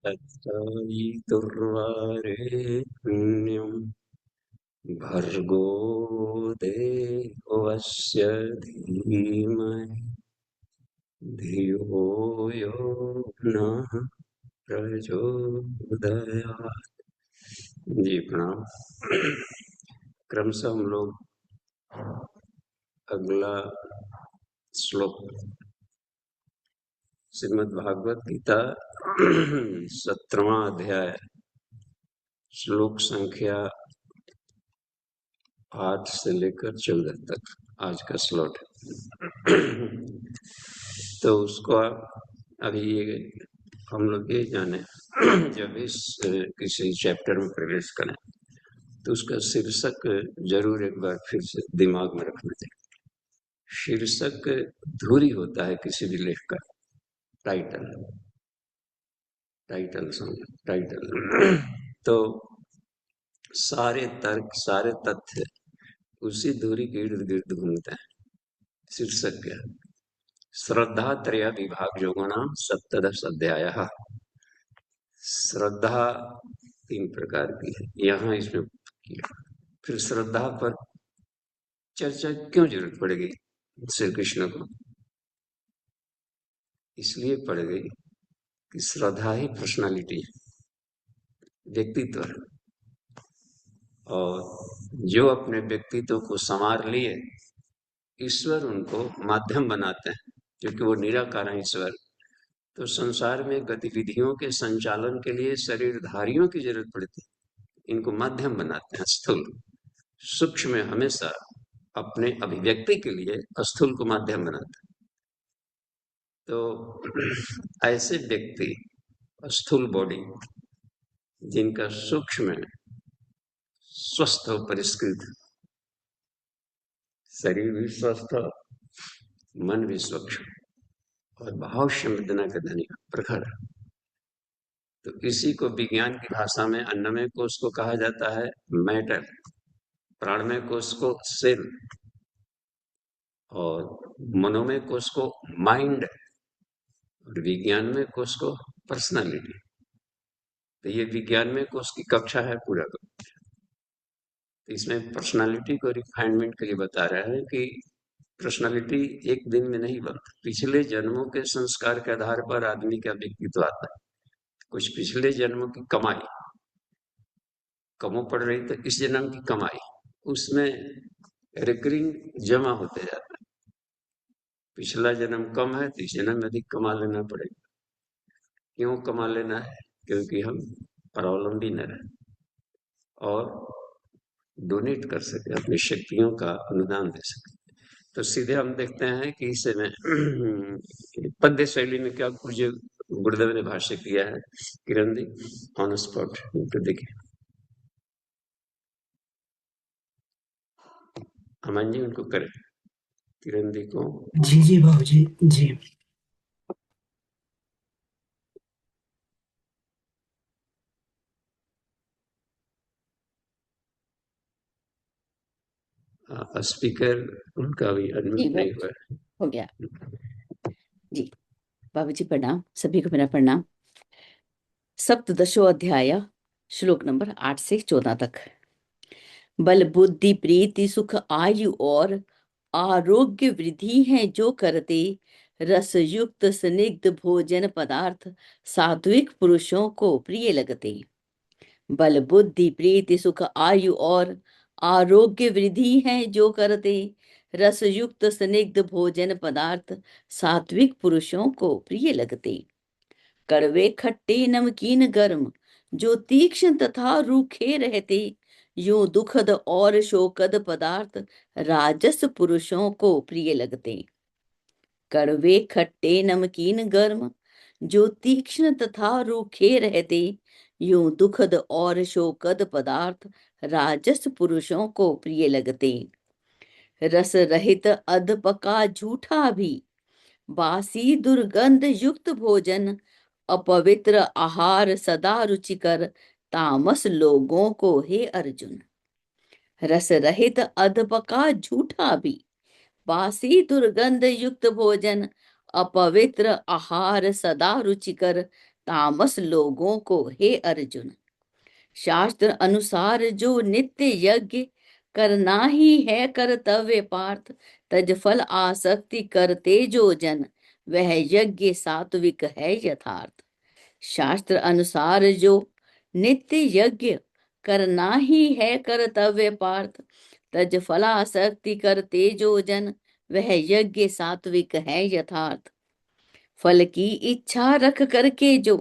तत्सवितुर्वरेण्यं भर्गो देवस्य धीमहि धियो यो नः प्रचोदयात्। जी प्रणाम। क्रमशः हम लोग अगला श्लोक श्रीमद् भागवत गीता 17वां अध्याय श्लोक संख्या 8 से लेकर 14 तक आज का स्लॉट है। तो उसको अभी ये हम लोग ये जाने जब इस किसी चैप्टर में प्रवेश करें तो उसका शीर्षक जरूर एक बार फिर से दिमाग में रखना चाहिए। शीर्षक धुरी होता है किसी भी लेख का। टाइटल टाइटल समझो, टाइटल तो सारे तर्क सारे तथ्य उसी धुरी के इर्द गिर्द घूमते हैं। शीर्षक क्या है? श्रद्धा त्रय विभाग योगनाम सप्तदश अध्याय। श्रद्धा 3 प्रकार की है यहाँ इसमें किया। फिर श्रद्धा पर चर्चा क्यों जरूरत पड़ गई श्री कृष्ण को? इसलिए पड़ गई कि श्रद्धा ही पर्सनालिटी है, व्यक्तित्व है। और जो अपने व्यक्तित्व को संवार लिए ईश्वर उनको माध्यम बनाते हैं, क्योंकि वो निराकार है ईश्वर। तो संसार में गतिविधियों के संचालन के लिए शरीरधारियों की जरूरत पड़ती है, इनको माध्यम बनाते हैं। स्थूल सूक्ष्म में हमेशा अपने अभिव्यक्ति के लिए स्थूल को माध्यम बनाते हैं। तो ऐसे व्यक्ति स्थूल बॉडी जिनका सूक्ष्म में स्वस्थ और परिष्कृत, शरीर भी स्वस्थ, मन भी स्वच्छ और भाव संवेदना का धनी प्रखर। तो इसी को विज्ञान की भाषा में अन्नमय कोश को कहा जाता है मैटर, प्राणमय कोश को सेल और मनोमय कोश को माइंड और विज्ञान में कोश को पर्सनालिटी। तो ये विज्ञान में कोश की कक्षा है पूरा का। तो इसमें पर्सनालिटी को रिफाइनमेंट के लिए बता रहे हैं कि पर्सनालिटी एक दिन में नहीं बनता, पिछले जन्मों के संस्कार के आधार पर आदमी का व्यक्तित्व आता है। कुछ पिछले जन्मों की कमाई कमो पड़ रही तो इस जन्म की कमाई उसमें रिकरिंग जमा होते जाता है। पिछला जन्म कम है तो इस जन्म में अधिक कमा लेना पड़ेगा। क्यों कमा लेना है? क्योंकि हम परावलंबी न रहे और डोनेट कर सके, अपनी शक्तियों का अनुदान दे सके। तो सीधे हम देखते हैं कि इसमें पद्य शैली में क्या कुछ गुरुदेव ने भाष्य किया है। किरण दी ऑन स्पॉट तो देखिए, अमन जी उनको करें, किरण दी को। जी जी बाबूजी जी। स्पीकर उनका भी अनम्यूट नहीं हुआ है। हो गया जी। बाबूजी प्रणाम, सभी को मेरा प्रणाम। सप्तदशो अध्याय श्लोक नंबर 8 से 14 तक। बल बुद्धि प्रीति सुख आयु और आरोग्य वृद्धि है जो करते, रस युक्त स्निग्ध भोजन पदार्थ सात्विक पुरुषों को प्रिय लगते। बल बुद्धि प्रीति सुख आयु और आरोग्य वृद्धि है जो करते, रस युक्त स्निग्ध भोजन पदार्थ सात्विक पुरुषों को प्रिय लगते। कड़वे खट्टे नमकीन गर्म जो तीक्ष्ण तथा रूखे रहते, यूं दुखद और शोकद पदार्थ राजस पुरुषों को प्रिय लगते। कड़वे खट्टे नमकीन गर्म जो तीक्ष्ण तथा रूखे रहते, यूं दुखद और शोकद पदार्थ राजस पुरुषों को प्रिय लगते। रस रहित अधपका झूठा भी बासी दुर्गंध युक्त भोजन अपवित्र आहार सदा रुचिकर तामस लोगों को हे अर्जुन। रस रहित अधपका झूठा भी बासी दुर्गंध युक्त भोजन अपवित्र आहार सदा रुचिकर तामस लोगों को हे अर्जुन। शास्त्र अनुसार जो नित्य यज्ञ करना ही है कर्तव्य पार्थ, तज फल आसक्ति करते जो जन, वह यज्ञ सात्विक है यथार्थ। शास्त्र अनुसार जो नित्य यज्ञ करना ही है कर्तव्य पार्थ, तज फलासक्ति करते जो जन, वह यज्ञ सात्विक है यथार्थ। फल की इच्छा रख करके जो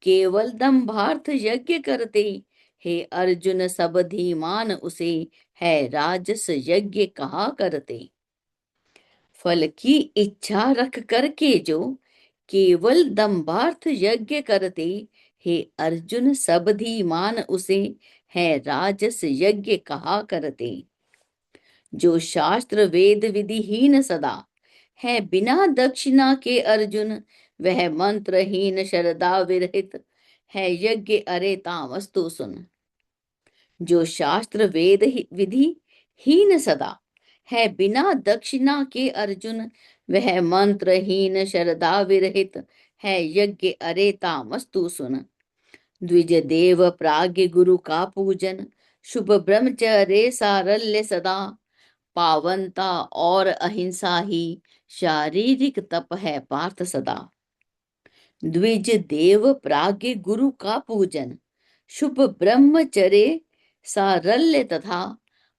केवल दंभार्थ यज्ञ करते, हे अर्जुन सब धीमान उसे है राजस यज्ञ कहा करते। फल की इच्छा रख करके जो केवल दंभार्थ यज्ञ करते, हे अर्जुन सब धीमान उसे है राजस यज्ञ कहा करते। जो शास्त्र वेद विधिहीन सदा है बिना दक्षिणा के अर्जुन, वह मंत्रहीन शरदा विरहित है यज्ञ अरे तामस्तु सुन। जो शास्त्र वेद विधि हीन सदा है बिना दक्षिणा के अर्जुन, वह मंत्रहीन शरदा विरहित है यज्ञ अरे तामस्तु सुन। द्विज देव प्राज्ञ गुरु का पूजन, शुभ ब्रह्मचर्य सारल्य सदा, पावनता और अहिंसा ही शारीरिक तप है पार्थ सदा। द्विज देव प्राज्ञ गुरु का पूजन, शुभ ब्रह्मचर्य सारल्य तथा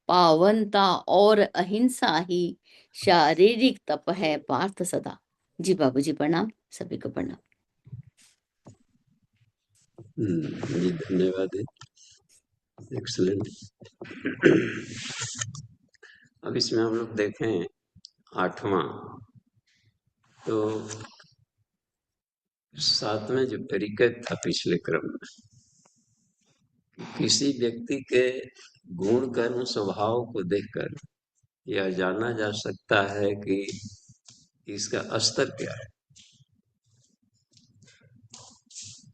पावनता और अहिंसा ही शारीरिक तप है पार्थ सदा। जी बाबूजी प्रणाम, सभी को प्रणाम। जी धन्यवाद, एक्सलेंट। अब इसमें हम लोग देखें 8वां, तो 7वें जो परिकथ था पिछले क्रम में, किसी व्यक्ति के गुण कर्म स्वभाव को देखकर यह जाना जा सकता है कि इसका स्तर क्या है।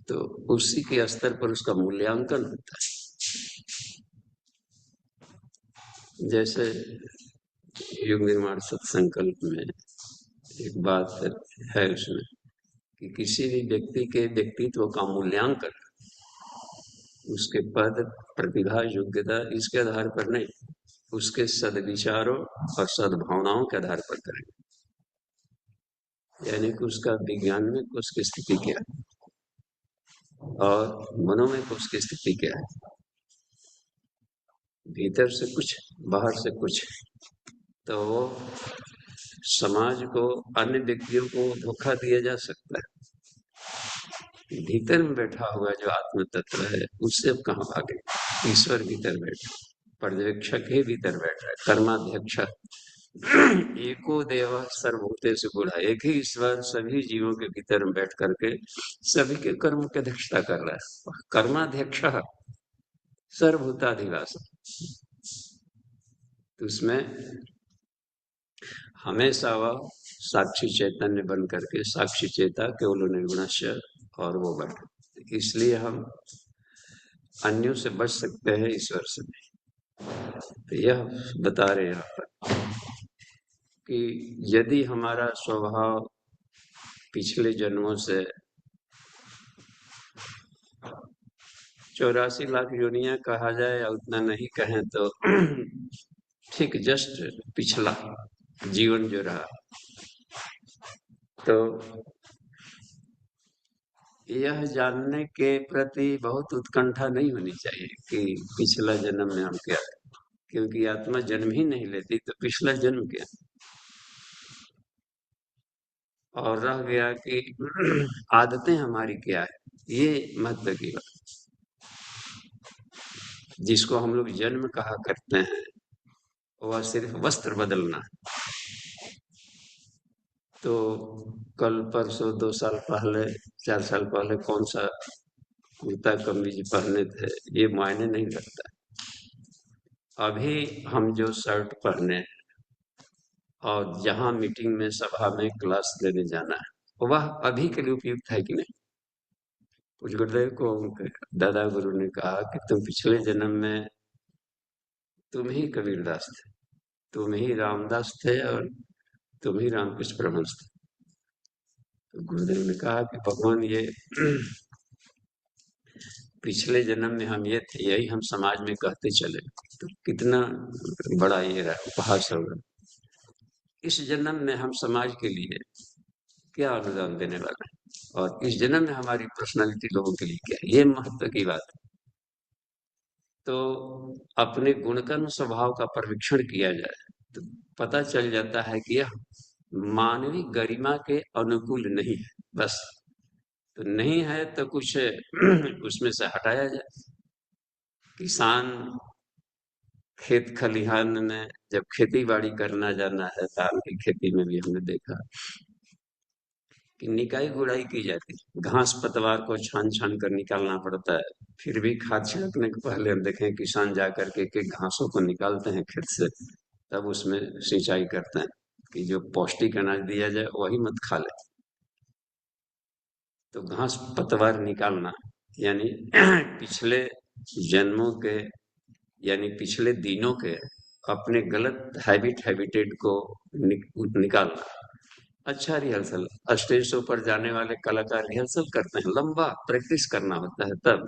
तो उसी के स्तर पर उसका मूल्यांकन होता है। जैसे युग निर्माण सत्संकल्प में एक बात है उसमें कि किसी भी व्यक्ति के व्यक्तित्व का मूल्यांकन उसके पद, प्रतिभा, योग्यता इसके आधार पर नहीं, उसके सद्विचारों और सद्भावनाओं के आधार पर करेंगे। यानी कि उसका विज्ञान में उसकी स्थिति क्या है और मनो में उसकी स्थिति क्या है, भीतर से कुछ बाहर से कुछ। तो समाज को, अन्य व्यक्तियों को धोखा दिया जा सकता है, भीतर में बैठा हुआ जो आत्म तत्व है उससे अब कहाँ भागे। ईश्वर भीतर बैठा, पर्यवेक्षक ही भीतर बैठा है, कर्माध्यक्ष एको देव सर्वभूतेषु गुणः, एक ही ईश्वर सभी जीवों के भीतर में बैठ करके सभी के कर्म की अध्यक्षता कर रहा है। कर्माध्यक्ष सर्वभूताधिवास, तो उसमें हमेशा वह साक्षी चैतन्य बन करके, साक्षी चेता केवल निर्गुणस्य, और वो बैठे। इसलिए हम अन्यों से बच सकते हैं, ईश्वर से नहीं। तो यह बता रहे यहाँ पर कि यदि हमारा स्वभाव पिछले जन्मों से 84 लाख योनियां कहा जाए या उतना नहीं कहें तो ठीक जस्ट पिछला जीवन जो रहा, तो यह जानने के प्रति बहुत उत्कंठा नहीं होनी चाहिए कि पिछला जन्म में हम क्या थे, क्योंकि आत्मा जन्म ही नहीं लेती तो पिछला जन्म क्या। और रह गया कि आदतें हमारी क्या है, ये महत्व की बात। जिसको हम लोग जन्म कहा करते हैं वह सिर्फ वस्त्र बदलना है। तो कल परसों 2 साल पहले, 4 साल पहले कौन सा कुर्ता कमीज पहने थे ये मायने नहीं रखता। अभी हम जो शर्ट पहने और जहां मीटिंग में, सभा में, क्लास देने जाना है, वह अभी के लिए उपयुक्त है कि नहीं। कुछ गुरुदेव को दादा गुरु ने कहा कि तुम पिछले जन्म में तुम ही कबीरदास थे, तुम ही रामदास थे और तुम ही रामकृष्ण परमहंस थे। तो गुरुदेव ने कहा कि भगवान ये पिछले जन्म में हम ये थे, यही हम समाज में कहते चले, तो कितना बड़ा ये रहा उपहास होगा। इस जन्म में हम समाज के लिए क्या अनुदान देने वाले हैं और इस जन्म में हमारी पर्सनालिटी लोगों के लिए क्या है, ये महत्व की बात है। तो अपने गुणकर्म स्वभाव का परीक्षण किया जाए तो पता चल जाता है कि यह मानवीय गरिमा के अनुकूल नहीं है, बस। तो नहीं है तो कुछ उसमें से हटाया जाए। किसान खेत खलिहान में जब खेती बाड़ी करना जाना है, धान की खेती में भी हमने देखा कि निकाई गुड़ाई की जाती है, घास पतवार को छान छान कर निकालना पड़ता है। फिर भी खाद छिड़कने के पहले हम देखें किसान जा करके के घासों को निकालते हैं खेत से, तब उसमें सिंचाई करते हैं कि जो पौष्टिक अनाज दिया जाए वही मत खा ले। तो घास पतवार निकालना यानी पिछले जन्मों के यानी पिछले दिनों के अपने गलत हैबिटेट को निकालना। अच्छा रिहर्सल, स्टेज शो पर जाने वाले कलाकार रिहर्सल करते हैं, लंबा प्रैक्टिस करना होता है। तब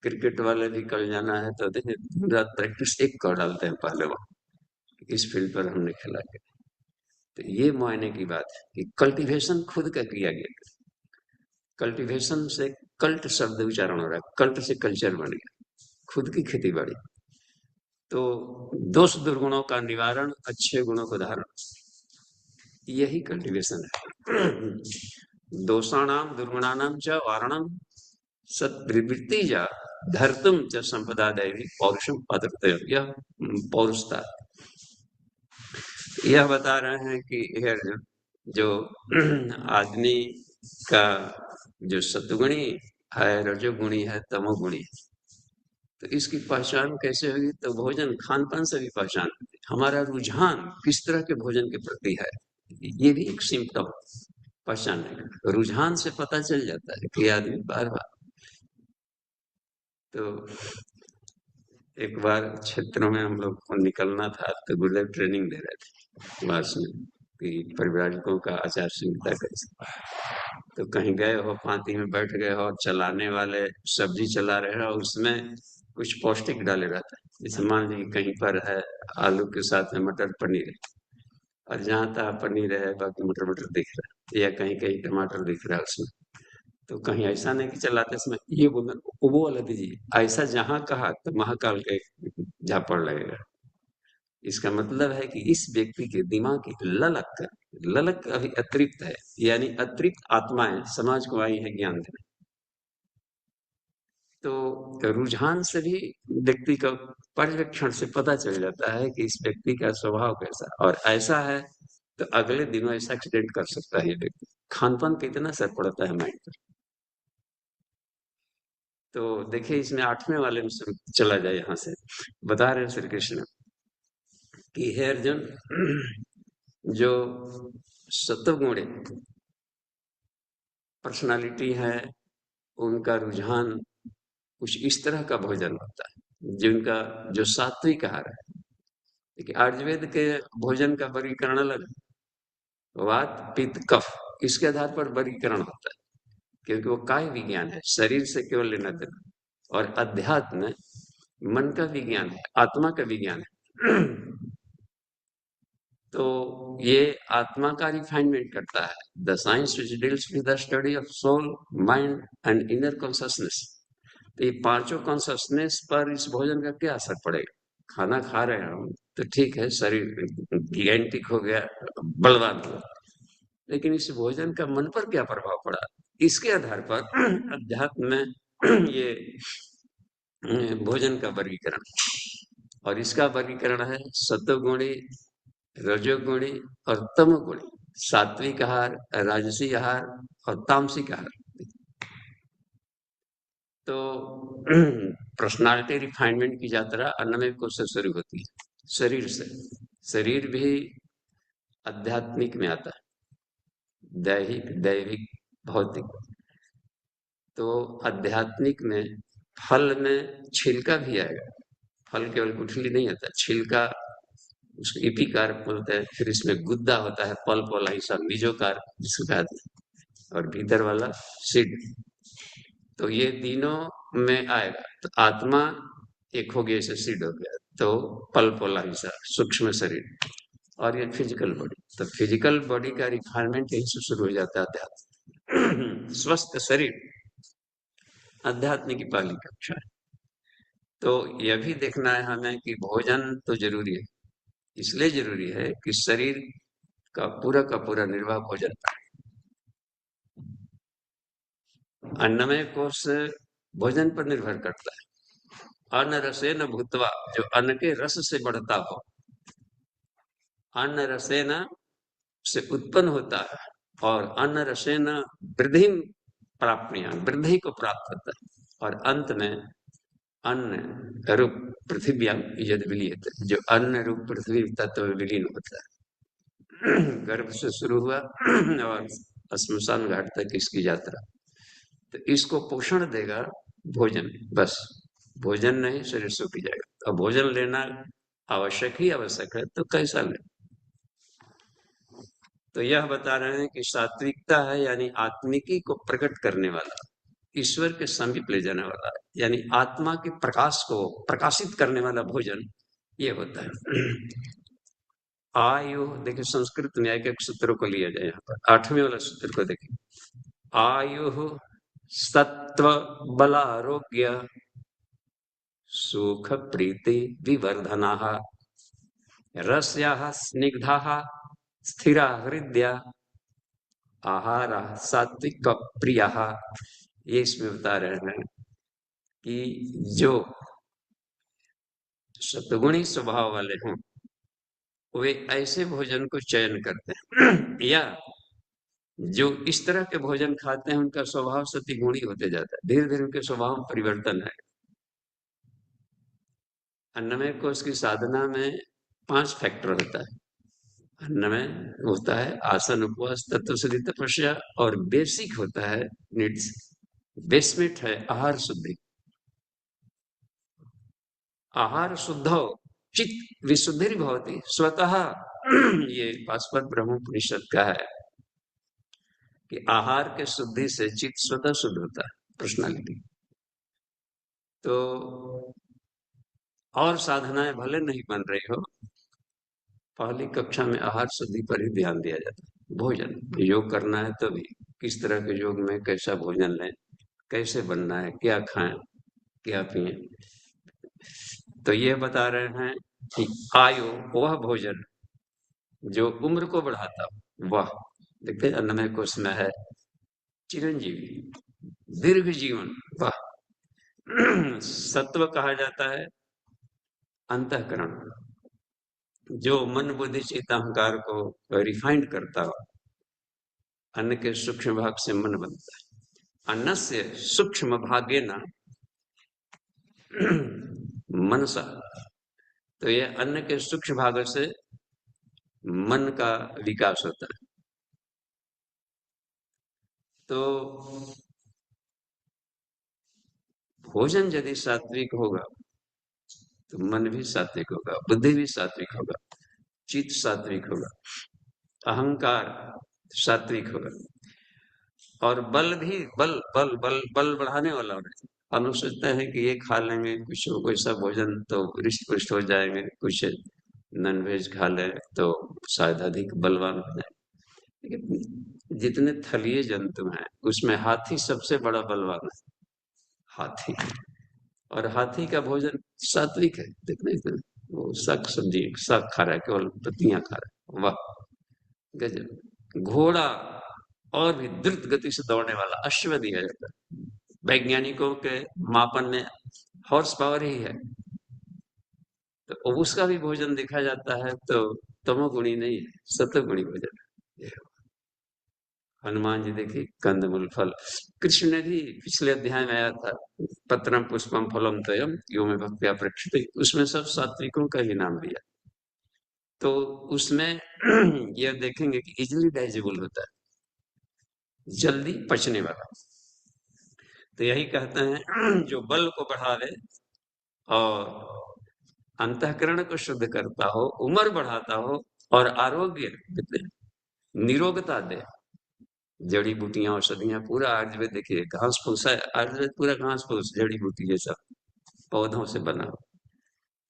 क्रिकेट वाले भी कल जाना है तो देखिए दिन रात प्रैक्टिस एक कर डालते हैं पहले वहां, इस फील्ड पर हमने खेला गया। तो ये मुआयने की बात है कि कल्टीवेशन खुद का किया गया। कल्टीवेशन से कल्ट शब्द उच्चारण हो रहा है, कल्ट से कल्चर बन गया, खुद की खेती बाड़ी। तो दोष दुर्गुणों का निवारण, अच्छे गुणों को धारण, यही कल्टीवेशन है। दोषाणाम दुर्गुणानाम च वारणम सत्प्रवृत्ति जा धर्तुम च संपदा दैवी पौरुषम पात्रतय, यह पौरुषता। यह बता रहे हैं कि यह जो आदमी का जो सत्वगुणी है, रजोगुणी है, तमोगुणी है, तो इसकी पहचान कैसे होगी? तो भोजन खान पान से भी पहचान होगी। हमारा रुझान किस तरह के भोजन के प्रति है, ये भी एक सिम्टम पहचानने का। रुझान से पता चल जाता है कि आदमी बार बार। तो एक बार क्षेत्रों में हम लोग को निकलना था तो गुरुदेव ट्रेनिंग दे रहे थे क्लास में कि परिवारिकों का आचार संहिता कैसे। तो कहीं गए हो, पांति में बैठ गए हो और चलाने वाले सब्जी चला रहे हो, उसमें कुछ पौष्टिक डाले रहता है। जैसे मान लीजिए कहीं पर है आलू के साथ में मटर पनीर है, और जहाँ तहाँ पनीर है बाकी मटर मटर दिख रहा है, या कहीं कहीं टमाटर दिख रहा है उसमें। तो कहीं ऐसा नहीं कि चलाते समय ये बोलना वो वाला दीजिए, ऐसा जहां कहा तो महाकाल के झापड़ लगेगा। इसका मतलब है कि इस व्यक्ति के दिमाग की ललक अभी अतृप्त है, यानी अतृप्त आत्माएं समाज को आई है ज्ञान देने। तो रुझान से भी व्यक्ति का पर्यवेक्षण से पता चल जाता है कि इस व्यक्ति का स्वभाव कैसा, और ऐसा है तो अगले दिनों ऐसा एक्सीडेंट कर सकता है ये व्यक्ति। खान पान कितना असर पड़ता है माइंड पर। तो देखिए इसमें 8वें वाले में चला जाए, यहां से बता रहे हैं श्री कृष्ण कि हे अर्जुन, जो सत्वगुणी पर्सनालिटी है उनका रुझान कुछ इस तरह का भोजन होता है जिनका जो सात्विक आहार है। देखिए आयुर्वेद के भोजन का वर्गीकरण अलग है, वात पित्त कफ, इसके आधार पर वर्गीकरण होता है, क्योंकि वो काय विज्ञान है, शरीर से केवल लेना देना। और अध्यात्म मन का विज्ञान है, आत्मा का विज्ञान है। तो ये आत्मा का रिफाइनमेंट करता है। The science which deals with the study of soul, mind and inner consciousness. तो ये पांचों कॉन्शसनेस पर इस भोजन का क्या असर पड़ेगा? खाना खा रहे हैं हम तो ठीक है, शरीर गिगेंटिक हो गया, बलवान हो गया, लेकिन इस भोजन का मन पर क्या प्रभाव पड़ा, इसके आधार पर अध्यात्म में ये भोजन का वर्गीकरण, और इसका वर्गीकरण है सत्वगुणी, रजोगुणी और तमोगुणी, सात्विक आहार, राजसी आहार और तामसिक आहार। तो पर्सनालिटी रिफाइनमेंट की यात्रा अन्नमय कोश से शुरू होती है, शरीर से। शरीर भी आध्यात्मिक में आता है, दैहिक, दैविक, भौतिक। तो आध्यात्मिक में फल में छिलका भी आएगा, फल केवल गुठली नहीं आता, छिलका उसको इपिकार बोलते हैं। फिर इसमें गुद्दा होता है, पल्प वाला हिस्सा, बीजोकार जिसको कहते हैं, और भीतर वाला सीड। तो ये तीनों में आएगा। तो आत्मा एक हो गया, जैसे सिड हो गया, तो पल्प वाला हिस्सा सूक्ष्म शरीर, और ये फिजिकल बॉडी। तो फिजिकल बॉडी का रिफाइनमेंट यहीं से शुरू हो जाता है अध्यात्म। स्वस्थ शरीर अध्यात्म की पहली कक्षा है। तो यह भी देखना है हमें कि भोजन तो जरूरी है, इसलिए जरूरी है कि शरीर का पूरा निर्वाह भोजन पर है। अन्नमय कोश भोजन पर निर्भर करता है। अन्न रसेन भूत्वा, जो अन्न के रस से बढ़ता हो, अन्न रसेन से उत्पन्न होता है, और अन्न रसेन वृद्धि प्राप्तियां, वृद्धि को प्राप्त होता है, और अंत में अन्न रूप पृथ्व्याम यद विलीयते, जो अन्न रूप पृथ्वी तत्व में विलीन होता है। गर्भ से शुरू हुआ और श्मशान घाट तक इसकी यात्रा। तो इसको पोषण देगा भोजन, बस भोजन नहीं शरीर सूख जाएगा। और भोजन लेना आवश्यक ही आवश्यक है, तो कैसा ले? तो यह बता रहे हैं कि सात्विकता है यानी आत्मिकी को प्रकट करने वाला, ईश्वर के समीप ले जाने वाला, यानी आत्मा के प्रकाश को प्रकाशित करने वाला भोजन ये होता है। आयु, देखिए संस्कृत न्याय के सूत्रों को लिया जाए यहाँ पर, 8वें वाला सूत्र को देखिए। आयु सत्व बलारोग्य सुख प्रीति विवर्धना रस्याः स्निग्धाः स्थिरा हृदया आहार सात्विक प्रिया। ये इसमें बता रहे हैं कि जो सतगुणी स्वभाव वाले हों वे ऐसे भोजन को चयन करते हैं, या जो इस तरह के भोजन खाते हैं उनका स्वभाव सतगुणी होते जाता है, धीरे धीरे उनके स्वभाव में परिवर्तन है। अन्नमय कोश की साधना में 5 फैक्टर होता है। अन्न में होता है आसन, उपवास, तत्व शुद्धि, तपस्या, और बेसिक होता है नीड्स, बेसमेंट है आहार शुद्धि। आहार शुद्धो चित्त विशुद्धि भवति स्वतः। ये पाशुपत ब्रह्मोपनिषद का है कि आहार के शुद्धि से चित्त स्वतः शुद्ध होता है, पर्सनालिटी। तो और साधनाएं भले नहीं बन रही हो, पहली कक्षा में आहार शुद्धि पर ही ध्यान दिया जाता है। भोजन, योग करना है तो भी किस तरह के योग में कैसा भोजन लें, कैसे बनना है, क्या खाएं क्या पिए। तो ये बता रहे हैं कि आयु वह भोजन जो उम्र को बढ़ाता हो, वह देखते अन्नमय कोश में है चिरंजीवी, दीर्घ जीवन, वह सत्व कहा जाता है अंतःकरण, जो मन बुद्धि चित्त अहंकार को रिफाइंड करता हो। अन्न के सूक्ष्म भाग से मन बनता है। अन्न से सूक्ष्म भागे न मनसा, तो ये अन्न के सूक्ष्म भाग से मन का विकास होता है। तो भोजन यदि सात्विक होगा तो मन भी सात्विक होगा, बुद्धि भी सात्विक होगा, चित्त सात्विक होगा, अहंकार सात्विक होगा, और बल भी बल बढ़ाने वाला होना चाहिए। हम लोग सोचते हैं कि ये खा लेंगे कुछ कोई सा भोजन तो हृष्ट पुष्ट हो जाएंगे, कुछ नॉन वेज खा ले तो शायद अधिक बलवान हो जाए। लेकिन जितने थलीय जंतु हैं उसमें हाथी सबसे बड़ा बलवान है, हाथी। और हाथी का भोजन सात्विक है, देखने वो शाक सब्जी शाक खा रहा है, केवल पत्तियां खा रहा है, वाह गजब। घोड़ा और भी द्रुत गति से दौड़ने वाला अश्व दिया जाता है, वैज्ञानिकों के मापन में हॉर्स पावर ही है, तो उसका भी भोजन देखा जाता है तो तमोगुणी नहीं है, सतोगुणी भोजन है। हनुमान जी देखिए कंदमूल फल, कृष्ण ने भी पिछले अध्याय में आया था पत्रम पुष्पम फलम तयम यो में भक्त्या प्रेक्षते, उसमें सब सात्विकों का ही नाम लिया। तो उसमें यह देखेंगे कि इजिली डाइजेबल होता है, जल्दी पचने वाला। तो यही कहते हैं जो बल को बढ़ावे और अंतःकरण को शुद्ध करता हो, उम्र बढ़ाता हो और आरोग्य निरोगता दे, जड़ी बूटियां, औषधियां, पूरा आयुर्वेद देखिए घास फूस है, आयुर्वेद पूरा घास फूस जड़ी बूटी जैसा पौधों से बना हो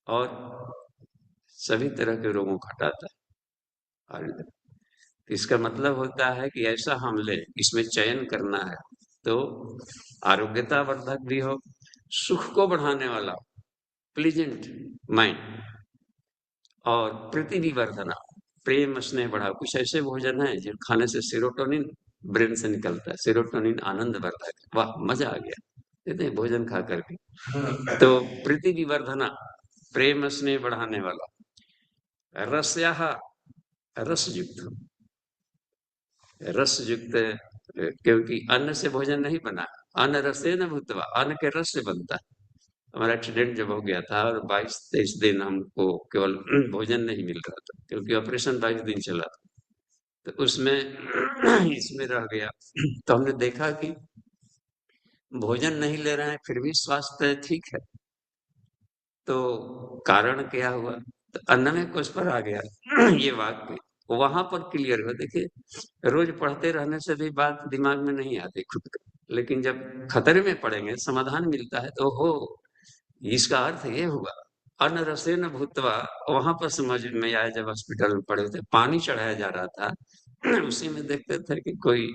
और सभी तरह के रोगों को हटाता है आयुर्वेद। इसका मतलब होता है कि ऐसा हम ले, इसमें चयन करना है तो आरोग्यता वर्धक भी हो, सुख को बढ़ाने वाला, प्लीजेंट माइंड, और प्रीति विवर्धना, प्रेम स्नेह बढ़ाओ। कुछ ऐसे भोजन है जो खाने से सेरोटोनिन ब्रेन से निकलता है, सेरोटोनिन आनंद वर्धक है, वाह मजा आ गया कहते हैं भोजन खा करके। तो प्रीति विवर्धना, प्रेम स्नेह बढ़ाने वाला, रस्याह, रस युक्त, रस युक्त, क्योंकि अन्न से भोजन नहीं बना, अन्न रसे न भूतवा, अन्न के रस से बनता है। हमारा एक्सीडेंट जब हो गया था और 22-23 दिन हमको केवल भोजन नहीं मिल रहा था, क्योंकि ऑपरेशन 22 दिन चला था, तो उसमें इसमें रह गया। तो हमने देखा कि भोजन नहीं ले रहे हैं फिर भी स्वास्थ्य ठीक है, तो कारण क्या हुआ? तो अन्न में कुछ पर आ गया ये वाक्य वहां पर क्लियर हुआ। देखिए रोज पढ़ते रहने से भी बात दिमाग में नहीं आती खुद को, लेकिन जब खतरे में पड़ेंगे समाधान मिलता है तो हो, इसका अर्थ ये हुआ अन्न रसे न भूतवा। वहां पर समझ में आया जब हॉस्पिटल में पड़े थे, पानी चढ़ाया जा रहा था उसी में देखते थे कि कोई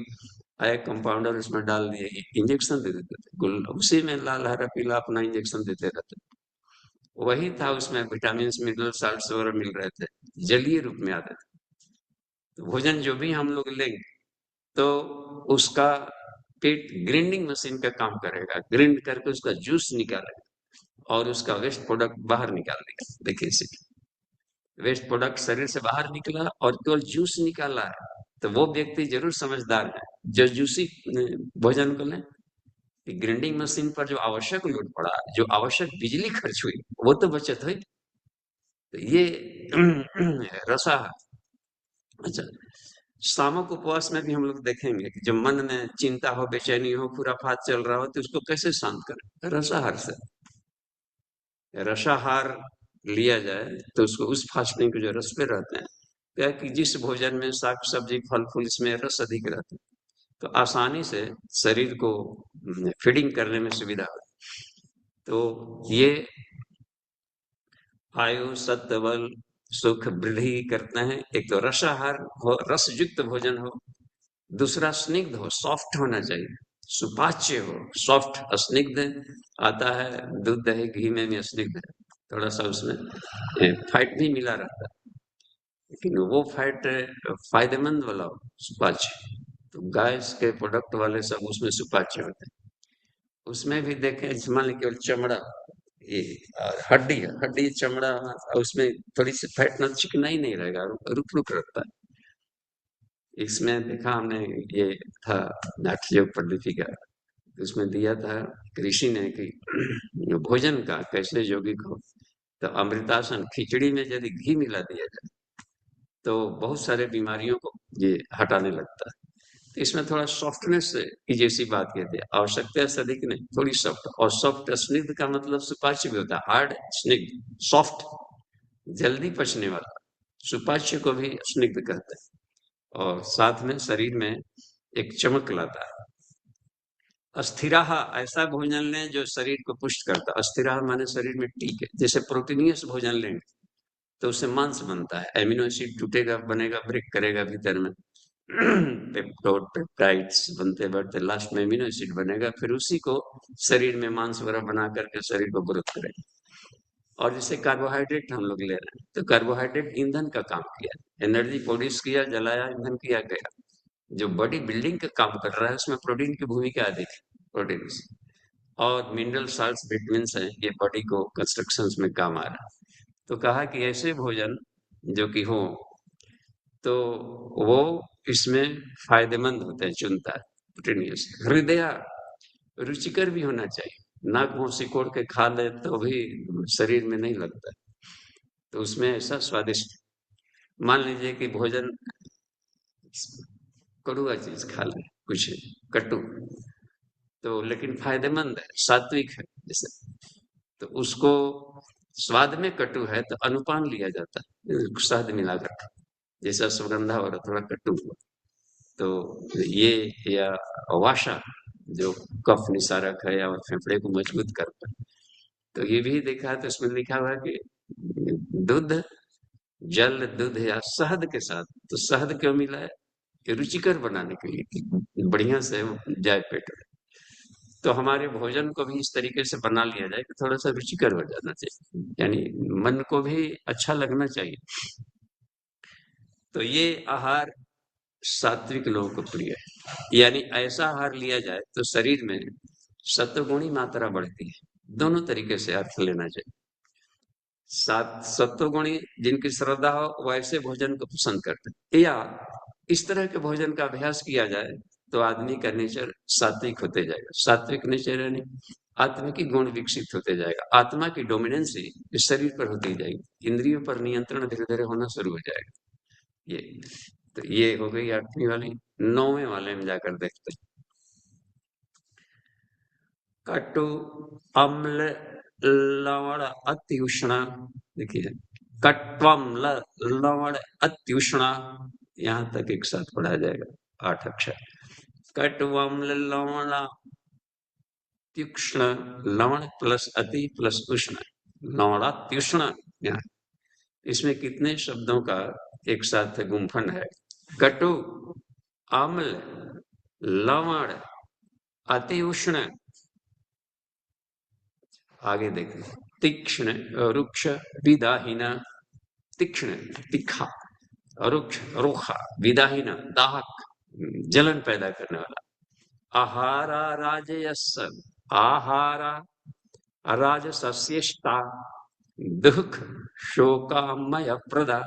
आया कंपाउंडर उसमें डाल दिए, इंजेक्शन दे देते थे, उसी में लाल हरा पीला अपना इंजेक्शन देते रहते। वही था, उसमें विटामिन मिनरल साल्ट वगैरह मिल रहे थे, जलीय रूप में आते थे। तो भोजन जो भी हम लोग लेंगे तो उसका पेट ग्राइंडिंग मशीन का काम करेगा, ग्राइंड करके उसका जूस निकालेगा और उसका वेस्ट प्रोडक्ट बाहर निकाल देगा। देखिए इसे, वेस्ट प्रोडक्ट शरीर से बाहर निकला और केवल जूस निकाला है, तो वो व्यक्ति जरूर समझदार है जो जूसी भोजन को लें। ग्राइंडिंग मशीन पर जो आवश्यक लोड पड़ा, जो आवश्यक बिजली खर्च हुई, वो तो बचत हुई। तो ये रसा है। अच्छा, सामक उपवास में भी हम लोग देखेंगे कि जब मन में चिंता हो, बेचैनी हो, खुराफात चल रहा हो, तो उसको कैसे शांत करें? रसाहार से। रसाहार लिया जाए तो उसको, उस फास्टिंग के जो रस पे रहते हैं, क्या कि जिस भोजन में साग सब्जी फल फूल इसमें रस अधिक रहते हैं, तो आसानी से शरीर को फीडिंग करने में सुविधा हो। तो ये आयु सत्व बल सुख वृद्धि करते हैं। एक तो रसाहार हो, रस युक्त भोजन हो, दूसरा स्निग्ध हो, सॉफ्ट होना चाहिए, सुपाच्य हो, सॉफ्ट। स्निग्ध आता है दूध दही घी में भी स्निग्ध है, थोड़ा सा उसमें फैट भी मिला रहता है, लेकिन वो फैट फायदेमंद वाला हो, सुपाच्य। तो गाय के प्रोडक्ट वाले सब उसमें सुपाच्य होते हैं। उसमें भी देखें, मान लीजिए केवल चमड़ा, ये हड्डी है, हड्डी चमड़ा, उसमें थोड़ी सी फैट ना, चिकना ही नहीं रहेगा, रुक रुक रहता है। इसमें देखा हमने, ये था नाट्ययोग पद्धति का, उसमें दिया था ऋषि ने कि भोजन का कैसे यौगिक हो। तो अमृतासन, खिचड़ी में यदि घी मिला दिया जाए तो बहुत सारे बीमारियों को ये हटाने लगता है। तो इसमें थोड़ा सॉफ्टनेस की जैसी बात कहते हैं, आवश्यकता से अधिक नहीं, थोड़ी सॉफ्ट। और सॉफ्ट, स्निग्ध का मतलब सुपाच्य भी होता है, हार्ड स्निग्ध, सॉफ्ट, जल्दी पचने वाला, सुपाच्य को भी स्निग्ध कहते हैं। और साथ में शरीर में एक चमक लाता है। अस्थिराह, ऐसा भोजन लें जो शरीर को पुष्ट करता है। अस्थिराह माने शरीर में टीके, जैसे प्रोटीनियस भोजन लेंगे तो उससे मांस बनता है, एमिनो एसिड टूटेगा, बनेगा, ब्रेक करेगा भीतर में पेप्टोड पेप्टाइड्स बनते बढ़ते लास्ट में एमिनो एसिड बनेगा, फिर उसी को शरीर में मांस वगैरह बना करके शरीर को ग्रोथ करेगा। और जैसे कार्बोहाइड्रेट हम लोग ले रहे हैं, तो कार्बोहाइड्रेट ईंधन का काम किया, एनर्जी प्रोड्यूस किया, जलाया, ईंधन किया गया। जो बॉडी बिल्डिंग का काम कर रहा है उसमें प्रोटीन की भूमिका अधिक है, प्रोटीन और मिनरल साल्ट्स विटामिन हैं, ये बॉडी को कंस्ट्रक्शंस में काम आ रहा है। तो कहा कि ऐसे भोजन जो कि हो तो वो इसमें फायदेमंद होते हैं, चुनता है प्रोटीनियस। हृदय रुचिकर भी होना चाहिए, नाक मुंह सिकोड़ के खा ले तो भी शरीर में नहीं लगता, तो उसमें ऐसा स्वादिष्ट। मान लीजिए कि भोजन कड़ुआ चीज खा ले, कुछ कटु, तो लेकिन फायदेमंद है, सात्विक है जैसे, तो उसको स्वाद में कटु है तो अनुपान लिया जाता है, शहद मिलाकर, जैसा सुगंधा और थोड़ा कटु हुआ तो ये या वाशा जो कफ निसारक है या फेफड़े को मजबूत करता है, तो ये भी देखा है, तो इसमें लिखा हुआ है कि दूध, जल, दूध या शहद के साथ, तो शहद क्यों मिला है? कि रुचिकर बनाने के लिए, कि बढ़िया से जाए पेट में। तो हमारे भोजन को भी इस तरीके से बना लिया जाए कि थोड़ा सा रुचिकर हो जाना चाहिए, यानी मन को भी अच्छा लगना चाहिए। तो ये आहार सात्विक लोगों को प्रिय है, यानी ऐसा आहार लिया जाए तो शरीर में सत्वगुणी मात्रा बढ़ती है। दोनों तरीके से अर्थ लेना चाहिए। सत्वगुणी जिनकी श्रद्धा हो वो ऐसे भोजन को पसंद करते हैं, या इस तरह के भोजन का अभ्यास किया जाए तो आदमी का नेचर सात्विक होते जाएगा। सात्विक नेचर यानी आत्मिक गुण विकसित होते जाएगा, आत्मा की डोमिनेंसी इस शरीर पर होती जाएगी, इंद्रियों पर नियंत्रण धीरे धीरे होना शुरू हो जाएगा। ये तो ये हो गई 8वीं वाली। 9वें वाले में जाकर देखते हैं। कटु, अम्ल, लवण, अति उष्ण। देखिए, कट्वम्ल, लवण, अति उष्ण, यहां तक एक साथ पढ़ा जाएगा 8 अक्षर। कट्वम्ल, लवण, तीक्ष्ण, लवण प्लस अति प्लस उष्ण, लवणात्युष्ण। यहाँ इसमें कितने शब्दों का एक साथ गुंफन है? कटु, अम्ल, लवण, अति उष्ण, आगे देखें, तीक्ष्ण, रुक्ष, विदाहीन। तीक्ष्ण तीखा, रुक्ष रूखा, विदाहीन दाहक, जलन पैदा करने वाला। आहारा राजयस, आहारा राजसस्येष्टा, दुख शोकामय प्रदा।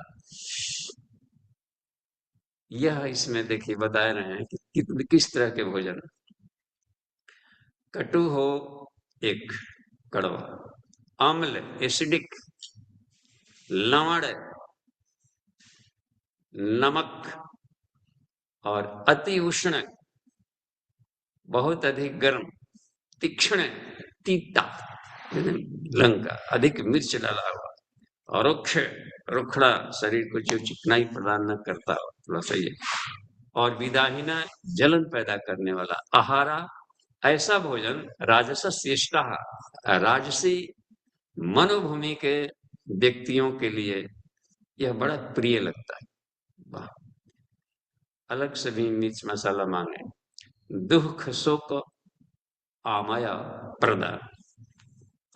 यह इसमें देखिए बता रहे हैं कि किस तरह के भोजन। कटु हो एक, कड़वा, अम्ल एसिडिक, लवण नमक, और अति उष्ण बहुत अधिक गर्म, तीक्ष्ण तीता लंका, अधिक मिर्च डाला हुआ, और रुक्ष रुखड़ा, शरीर को जो चिकनाई प्रदान न करता हो, थोड़ा सा ये, और विदाहीना, जलन पैदा करने वाला। आहारा, ऐसा भोजन राजस श्रेष्ठ, राजसी मनोभूमि के व्यक्तियों के लिए यह बड़ा प्रिय लगता है। वाह, अलग से भी मिर्च मसाला मांगे। दुख शोक आमया प्रदा,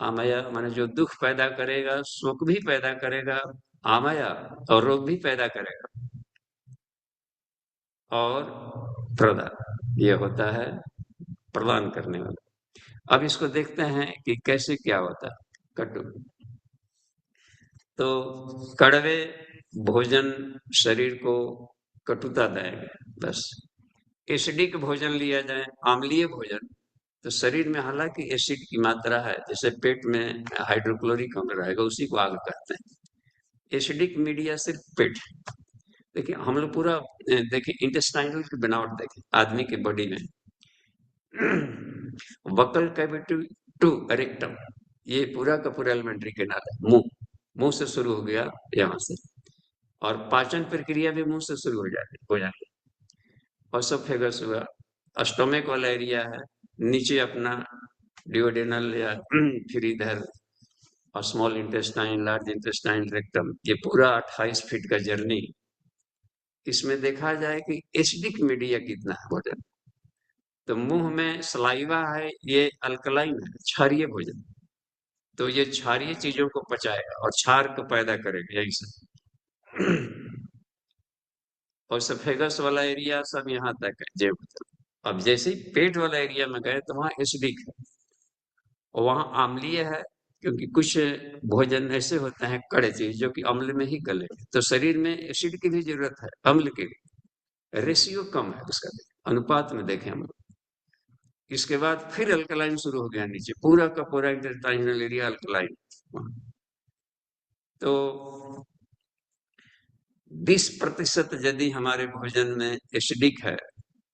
आमया माने जो दुख पैदा करेगा, शोक भी पैदा करेगा, आमया और रोग भी पैदा करेगा, और प्रदा ये होता है प्रदान करने वाला। अब इसको देखते हैं कि कैसे क्या होता है। कटु, तो कड़वे भोजन शरीर को कटुता देंगे, बस। एसिडिक भोजन लिया जाए, अम्लीय भोजन, तो शरीर में हालांकि एसिड की मात्रा है, जैसे पेट में हाइड्रोक्लोरिक अम्ल रहेगा, उसी को आग कहते हैं। एसिडिक मीडिया सिर्फ पेट। देखिए हम लोग पूरा देखिए इंटेस्टाइनल की बनावट देखिए आदमी के बॉडी में। वकल कैविटी टू रेक्टम, ये पूरा का पूरा एलिमेंट्री कैनाल है। मुंह से शुरू हो गया यहाँ से, और पाचन प्रक्रिया भी मुंह से शुरू हो जाती है। ऑसोफेगस हुआ, स्टोमक वाला एरिया है, नीचे अपना डिओडेनल या फिर इधर small intestine, large intestine, rectum, ये पूरा 28 फीट का जर्नी। इसमें देखा जाए कि एसिडिक मीडिया कितना है भोजन। तो मुंह में सलाइवा है, ये अल्कलाइन है, क्षारीय भोजन, तो ये क्षारीय चीजों को पचाएगा और क्षार को पैदा करेगा, यही सब। और सफेगस वाला एरिया सब यहाँ तक है जेब तक। अब जैसे ही पेट वाला एरिया में गए तो वहां एसिडिक है और वहां अम्लीय है, क्योंकि कुछ भोजन ऐसे होते हैं कड़े चीज जो कि अम्ल में ही गले, तो शरीर में एसिड की भी जरूरत है, अम्ल की भी। रेशियो कम है उसका, अनुपात में देखें हम लोग। इसके बाद फिर अल्कलाइन शुरू हो गया नीचे, पूरा का पूरा इंटेस्टाइनल एरिया अल्कलाइन। तो 20% यदि हमारे भोजन में एसिडिक है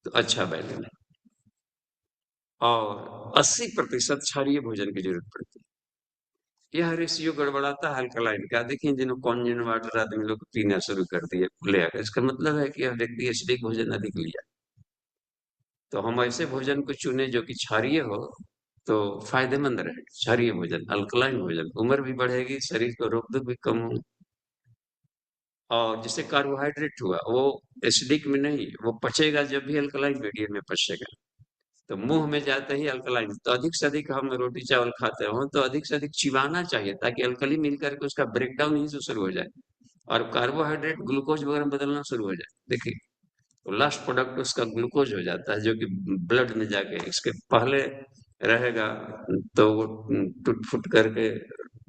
तो अच्छा बैलेंस है, और 80% क्षारीय भोजन की जरूरत पड़ती है। यह रेशियो गड़बड़ाता है अल्कलाइन का। देखिए जिन्होंने कॉन्जन वाटर आदमी लोग पीना शुरू कर दिए खुले आकर, इसका मतलब है कि यह व्यक्ति एसिडिक भोजन अधिक लिया। तो हम ऐसे भोजन को चुने जो कि क्षारीय हो, तो फायदेमंद रहे। क्षारीय भोजन, अल्कलाइन भोजन, उम्र भी बढ़ेगी, शरीर को रोग दुख भी कम हो। और जैसे कार्बोहाइड्रेट हुआ, वो एसिडिक में नहीं, वो पचेगा जब भी अल्कलाइन मीडियम में पचेगा। तो मुंह में जाते ही अल्कलाइन, तो अधिक से अधिक हम रोटी चावल खाते हो तो अधिक से अधिक चिबाना चाहिए, ताकि अल्कली मिल करके उसका ब्रेकडाउन यहीं से शुरू हो जाए और कार्बोहाइड्रेट ग्लूकोज वगैरह में बदलना शुरू हो जाए। देखिए, तो लास्ट प्रोडक्ट उसका ग्लूकोज हो जाता है, जो कि ब्लड में जाके इसके पहले रहेगा, तो वो टूट फुट करके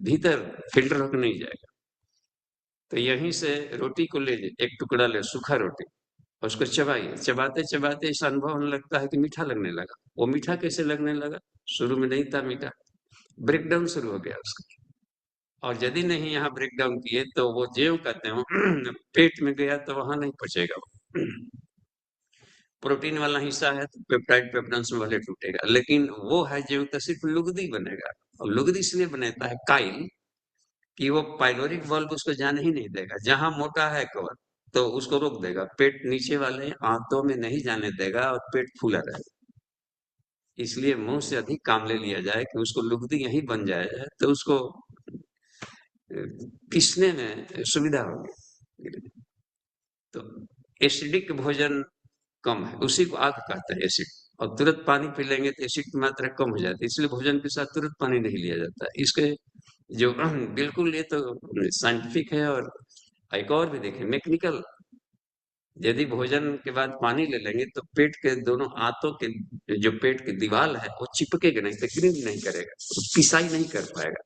भीतर फिल्टर होकर नहीं जाएगा। तो यहीं से रोटी को ले, एक टुकड़ा ले, सूखा रोटी, और उसको चबाइए। चबाते चबाते ऐसा अनुभव होने लगता है कि मीठा लगने लगा। वो मीठा कैसे लगने लगा? शुरू में नहीं था मीठा, ब्रेकडाउन शुरू हो गया उसका। और यदि नहीं यहाँ ब्रेकडाउन किए तो वो ज्यों कहते हो पेट में गया तो वहां नहीं पचेगा वो। प्रोटीन वाला हिस्सा है तो पेप्टाइड पेप्टाइड से भले टूटेगा, लेकिन वो है ज्यों तो सिर्फ लुगदी बनेगा। और लुगदी इसलिए बनता है काइल, कि वो पाइलोरिक वाल्व उसको जाने ही नहीं देगा। जहां मोटा है कवर, तो उसको रोक देगा, पेट नीचे वाले आंतों में नहीं जाने देगा और पेट फूला रहेगा। इसलिए मुंह से अधिक काम ले लिया जाए कि उसको लुगदी यही बन जाए, तो उसको पीसने में सुविधा होगी। तो एसिडिक भोजन कम है, उसी को आग कहते हैं एसिड। और तुरंत पानी पी लेंगे तो एसिड की मात्रा कम हो जाती है, इसलिए भोजन के साथ तुरंत पानी नहीं लिया जाता। इसके जो बिल्कुल, ये तो साइंटिफिक है। और एक और भी देखें, मैकेनिकल, यदि भोजन के बाद पानी ले लेंगे तो पेट के दोनों आंतों के, जो पेट की दीवार है, वो चिपकेगा नहीं, तकरीब नहीं करेगा, पिसाई नहीं कर पाएगा।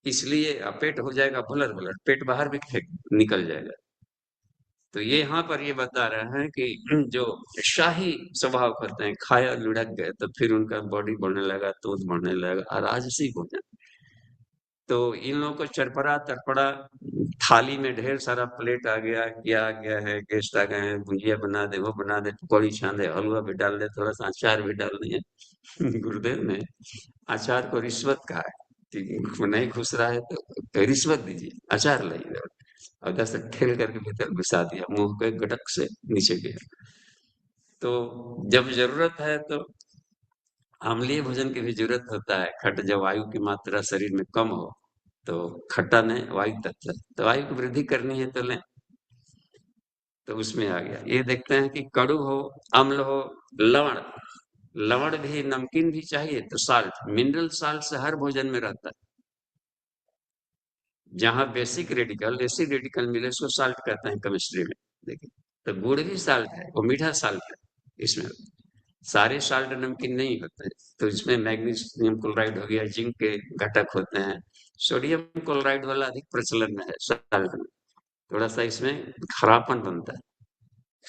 इसलिए पेट हो जाएगा ब्लर ब्लर, पेट बाहर भी निकल जाएगा। तो ये यहाँ पर ये बता रहे हैं कि जो शाही स्वभाव करते हैं, खाया लुढ़क गए तो फिर उनका बॉडी बढ़ने लगा, दूध बढ़ने लगा, और राजसी भोजन। तो इन लोगों को चरपड़ा तरपड़ा, थाली में ढेर सारा प्लेट आ गया, क्या आ गया है, गेस्ट आ गए हैं, भुजिया बना दे, वो बना दे, पकौड़ी छान दे, हलवा भी डाल दे, थोड़ा सा अचार भी डाल दिए। गुरुदेव ने अचार को रिश्वत कहा है कि नहीं खुश रहा है तो रिश्वत दीजिए, अचार लाइए, और 10 ठेल करके भीतर घुसा दिया, मुंह के गटक से नीचे गया। तो जब जरूरत है तो अम्लीय भोजन की भी जरूरत होता है। खट, जब वायु की मात्रा शरीर में कम हो, तो खट्टा में वायु तत्व, तो वायु की वृद्धि करनी है तो लें, तो उसमें आ गया। ये देखते हैं कि कड़ू हो, अम्ल हो, लवण, लवण भी, नमकीन भी चाहिए तो साल्ट, मिनरल साल्ट से हर भोजन में रहता है। जहां बेसिक रेडिकल, एसिड रेडिकल मिले उसको साल्ट कहते हैं केमिस्ट्री में। देखिए, तो गुड़ भी साल्ट है, वो मीठा साल्ट है। इसमें सारे साल्ट नमकीन नहीं होते, तो इसमें मैग्नीशियम क्लोराइड हो गया, जिंक के घटक होते हैं। सोडियम क्लोराइड वाला अधिक प्रचलन में है साल्ट में, थोड़ा सा इसमें खराबपन बनता है।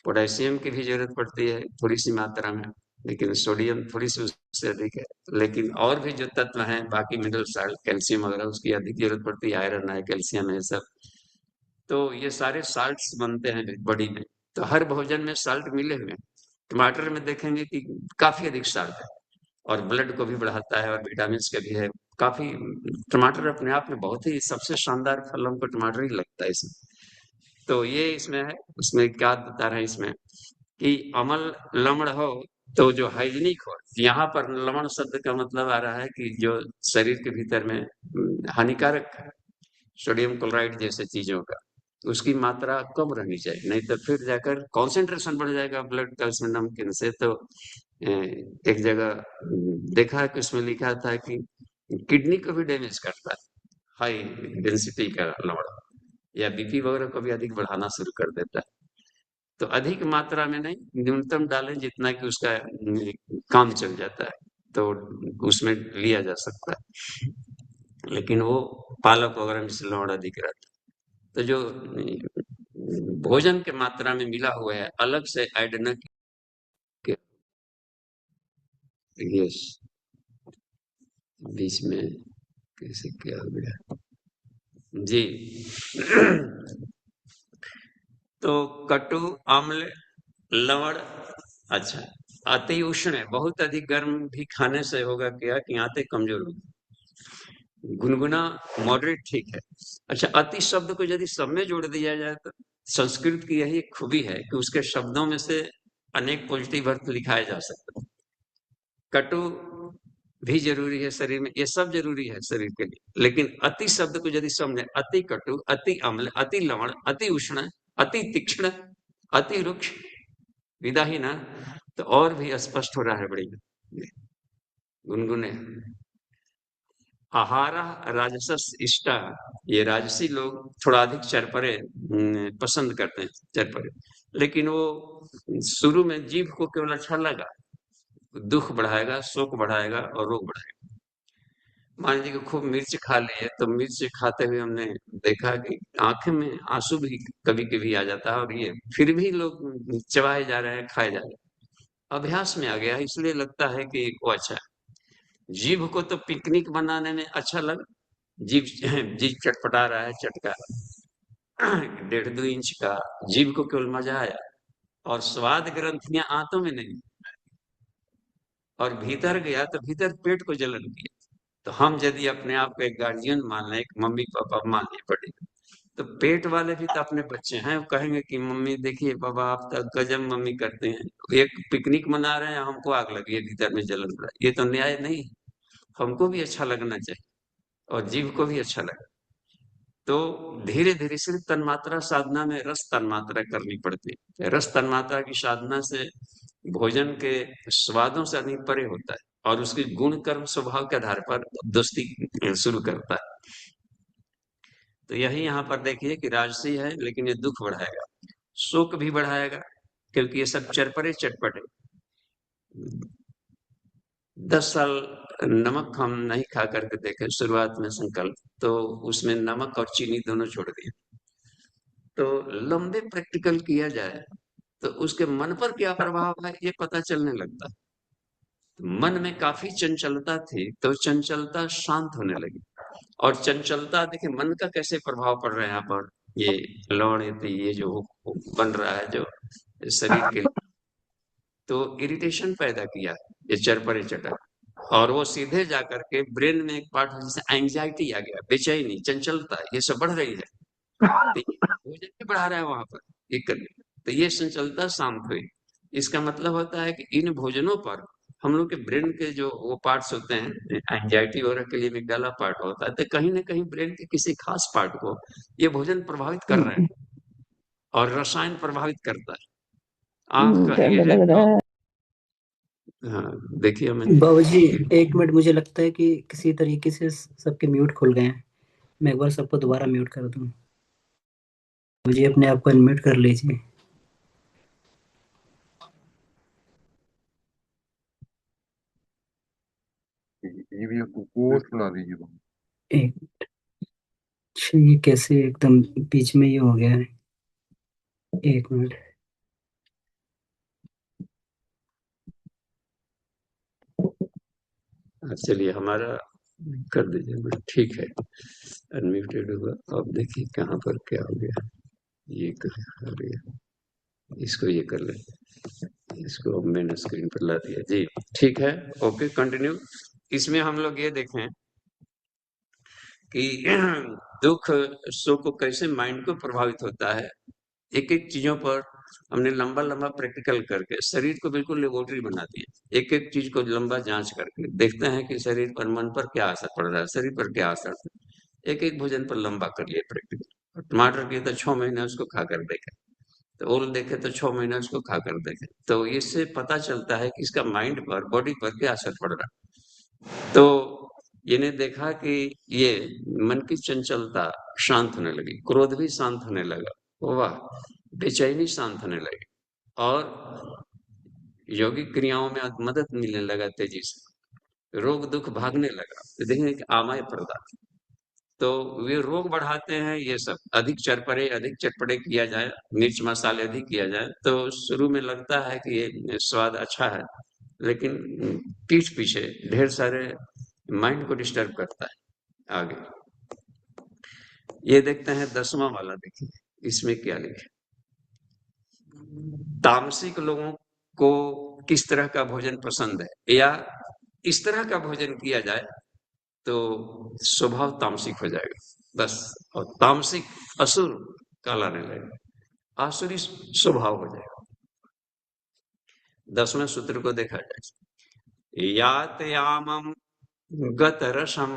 पोटेशियम की भी जरूरत पड़ती है थोड़ी सी मात्रा में, लेकिन सोडियम थोड़ी सी उससे अधिक है। लेकिन और भी जो तत्व हैं, बाकी मिनरल साल्ट, कैल्शियम वगैरह, उसकी अधिक जरूरत पड़ती है, आयरन है, कैल्शियम है, सब। तो ये सारे साल्ट्स बनते हैं बॉडी में, तो हर भोजन में साल्ट मिले हुए हैं। टमाटर में देखेंगे कि काफी अधिक साल्ट है, और ब्लड को भी बढ़ाता है, और विटामिन के भी है काफी। टमाटर अपने आप में बहुत ही सबसे शानदार फल हमको टमाटर ही लगता है इसमें। तो ये इसमें है। उसमें क्या बता रहे हैं इसमें कि अमल लवण हो, तो जो हाइजीनिक हो, यहाँ पर लवण शब्द का मतलब आ रहा है कि जो शरीर के भीतर में हानिकारक है, सोडियम क्लोराइड जैसे चीजों का, उसकी मात्रा कम रहनी चाहिए, नहीं तो फिर जाकर कॉन्सेंट्रेशन बढ़ जाएगा ब्लड का उसमें नमकीन से। तो एक जगह देखा है कि उसमें लिखा था कि किडनी को भी डैमेज करता है हाई डेंसिटी का लवण, या बीपी वगैरह को भी अधिक बढ़ाना शुरू कर देता है। तो अधिक मात्रा में नहीं, न्यूनतम डालें जितना कि उसका काम चल जाता है, तो उसमें लिया जा सकता है। लेकिन वो पालक वगैरह में से लवण अधिक रहता है। तो जो भोजन के मात्रा में मिला हुआ है, अलग से ऐड न किया। यस, बीच में कैसे क्या हो गया जी। तो कटु, अम्ल, लवण, अच्छा, अति उष्ण, बहुत अधिक गर्म भी खाने से होगा क्या कि आंतें कमजोर होगी। गुनगुना, मॉडरेट, ठीक है। अच्छा, अति शब्द को यदि सब में जोड़ दिया जाए तो संस्कृत की यही खूबी है कि उसके शब्दों में से अनेक पॉजिटिव अर्थ लिखाए जा सकते हैं। कटु भी जरूरी है शरीर में, ये सब जरूरी है शरीर के लिए। लेकिन अति शब्द को यदि समझे, अति कटु, अति अम्ल, अति लवण, अति उष्ण, अति तीक्ष्ण, अति रुक्ष, विदाहीन, तो और भी स्पष्ट हो रहा है बड़ी गुनगुने। आहारा राजसस इष्टा, ये राजसी लोग थोड़ा अधिक चरपरे पसंद करते हैं, चरपरे। लेकिन वो शुरू में जीभ को केवल अच्छा लगा, दुख बढ़ाएगा, शोक बढ़ाएगा और रोग बढ़ाएगा। मान लीजिए कि खूब मिर्च खा लिए, तो मिर्च खाते हुए हमने देखा कि आंखें में आंसू भी कभी कभी आ जाता है, और ये फिर भी लोग चबाए जा रहे हैं, खाए जा रहे हैं, अभ्यास में आ गया, इसलिए लगता है कि वो अच्छा है। जीभ को तो पिकनिक बनाने में अच्छा लगा, जीभ जीभ चटपटा रहा है, चटका 1.5-2 इंच का, जीभ को केवल मजा आया, और स्वाद ग्रंथियां आंतों में नहीं, और भीतर गया तो भीतर पेट को जलन किया। तो हम यदि अपने आप को एक गार्जियन मान लें, एक मम्मी पापा मान लिए पड़े, तो पेट वाले भी तो अपने बच्चे हैं, वो कहेंगे कि मम्मी देखिए पापा आप तो गजब मम्मी करते हैं, एक पिकनिक मना रहे हैं, हमको आग लगी है, भीतर में जलन हो रहा है, ये तो न्याय नहीं। हमको भी अच्छा लगना चाहिए और जीव को भी अच्छा लगे। तो धीरे धीरे सिर्फ तन्मात्रा साधना में रस तन्मात्रा करनी पड़ती है। रस तन्मात्रा की साधना से भोजन के स्वादों से अधिक परे होता है, और उसके गुण कर्म स्वभाव के आधार पर दोस्ती शुरू करता है। तो यही यहाँ पर देखिए कि राजसी है, लेकिन ये दुख बढ़ाएगा, शोक भी बढ़ाएगा, क्योंकि ये सब चरपरे चटपटे। 10 साल नमक हम नहीं खा करके देखे शुरुआत में संकल्प, तो उसमें नमक और चीनी दोनों छोड़ दिए। तो लंबे प्रैक्टिकल किया जाए तो उसके मन पर क्या प्रभाव है ये पता चलने लगता है। मन में काफी चंचलता थी, तो चंचलता शांत होने लगी। और चंचलता देखिए मन का कैसे प्रभाव पड़ रहा है यहाँ पर, ये लौड़ ये जो बन रहा है जो शरीर के लिए, तो इरिटेशन पैदा किया ये चरपरे चटर, और वो सीधे जाकर के ब्रेन में एक पार्ट जैसे एंजाइटी आ गया, बेचैनी, चंचलता, ये सब बढ़ रही है, तो ये भोजन भी बढ़ा रहा है वहां पर एक करके, तो ये चंचलता शांत हुई। इसका मतलब होता है कि इन भोजनों पर हम लोग के ब्रेन के जो वो पार्ट्स होते हैं, एंजाइटी वगैरह के लिए अमिगडाला पार्ट होता है, तो कहीं ना कहीं ब्रेन के किसी खास पार्ट को ये भोजन प्रभावित कर रहे हैं, और रसायन प्रभावित करता है। आंख का ये है तो, हाँ देखिए हमें बाबूजी 1 मिनट, मुझे लगता है कि किसी तरीके से सबके म्यूट खुल गए हैं। मैं एक बार सबको दोबारा म्यूट कर दूं। मुझे अपने आप को अनम्यूट कर लीजिए। ये भी को सुना दीजिए। एक अच्छा, ये कैसे एकदम बीच में ये हो गया है। 1 मिनट। चलिए हमारा कर दीजिए, ठीक है, अनम्यूटेड हुआ। अब देखिए कहाँ पर क्या हो गया, ये कहाँ हो गया, इसको ये कर ले, इसको मैंने स्क्रीन पर ला दिया जी, ठीक है, ओके कंटिन्यू। इसमें हम लोग ये देखें कि दुख सुख को कैसे माइंड को प्रभावित होता है। एक एक चीजों पर हमने लंबा लंबा प्रैक्टिकल करके शरीर को बिल्कुल लेबोरेटरी बना दिया, एक एक चीज को लंबा जांच करके देखते हैं कि शरीर पर मन पर क्या असर पड़ रहा है, शरीर पर क्या असर है। एक एक भोजन पर लंबा कर लिए प्रैक्टिकल। टमाटर के तो 6 महीने उसको खाकर देखे, तो ओल देखे तो 6 महीने उसको खाकर देखे, तो इससे पता चलता है कि इसका माइंड पर, बॉडी पर क्या असर पड़ रहा है। तो इन्हें देखा कि ये मन की चंचलता शांत होने लगी, क्रोध भी शांत होने लगा, वाह, बेचैनी शांत होने लगी, और यौगिक क्रियाओं में मदद मिलने लगा तेजी से, रोग दुख भागने लगा। तो देखेंगे कि आमय पदार्थ, तो वे रोग बढ़ाते हैं। ये सब अधिक चरपरे, अधिक चटपटे किया जाए, मिर्च मसाले अधिक किया जाए, तो शुरू में लगता है कि ये स्वाद अच्छा है, लेकिन पीठ पीछे ढेर सारे माइंड को डिस्टर्ब करता है। आगे ये देखते हैं 10वां वाला, देखिए इसमें क्या लिखे। तामसिक लोगों को किस तरह का भोजन पसंद है, या इस तरह का भोजन किया जाए तो स्वभाव तामसिक हो जाएगा बस, और तामसिक असुर कहलाने लगेगा, आसुरी स्वभाव हो जाएगा। 10वें सूत्र को देखा जाए, यातयामं गतरसं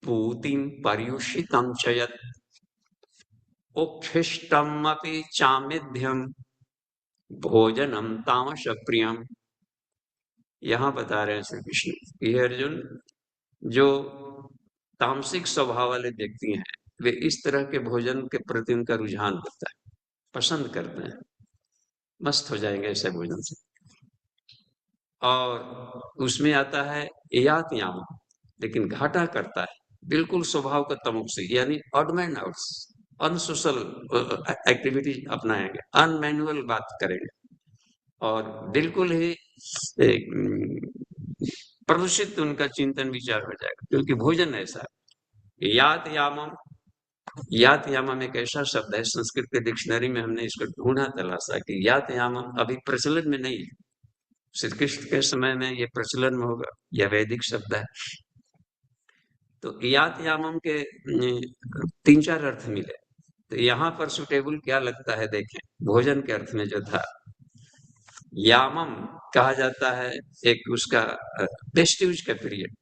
पूतिं पर्युषितं च यत् उच्छिष्टमपि चामेध्यं भोजनम तामस प्रियम। यहाँ बता रहे हैं श्री कृष्ण कि हे अर्जुन, जो तामसिक स्वभाव वाले व्यक्ति हैं वे इस तरह के भोजन के प्रति उनका रुझान होता है, पसंद करते हैं, मस्त हो जाएंगे ऐसे भोजन से। और उसमें आता है यात याम, लेकिन घाटा करता है बिल्कुल स्वभाव का तमुक से, यानी odd man outs, unsocial activity अपनाएंगे, अनमैनुअल बात करेंगे और बिल्कुल ही प्रदूषित उनका चिंतन विचार हो जाएगा, क्योंकि भोजन ऐसा है। यात यामम, यात यामम एक ऐसा शब्द है, संस्कृत के डिक्शनरी में हमने इसको ढूंढा तलाशा कि यात यामम अभी प्रचलन में नहीं है, श्री कृष्ण के समय में ये प्रचलन में होगा, यह वैदिक शब्द है। तो यात यामम के 3-4 अर्थ मिले, तो यहाँ पर सुटेबल क्या लगता है देखें। भोजन के अर्थ में जो था, यामम कहा जाता है एक उसका बेस्ट यूज का पीरियड,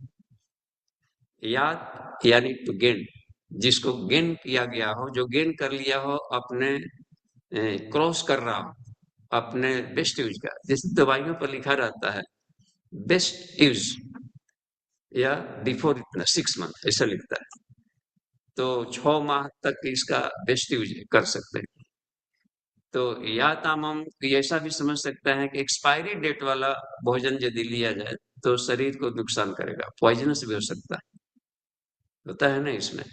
याद यानी टू गेन, जिसको गेन किया गया हो, जो गेन कर लिया हो, अपने क्रॉस कर रहा हो अपने बेस्ट यूज का, जैसे दवाइयों पर लिखा रहता है बेस्ट यूज या बिफोर इतना 6 मंथ ऐसा लिखता है, तो 6 माह तक इसका बेस्ट यूज कर सकते हैं। तो या तामम ऐसा भी समझ सकता है कि एक्सपायरी डेट वाला भोजन यदि लिया जाए तो शरीर को नुकसान करेगा, पॉइजनस भी हो सकता है, होता है ना इसमें।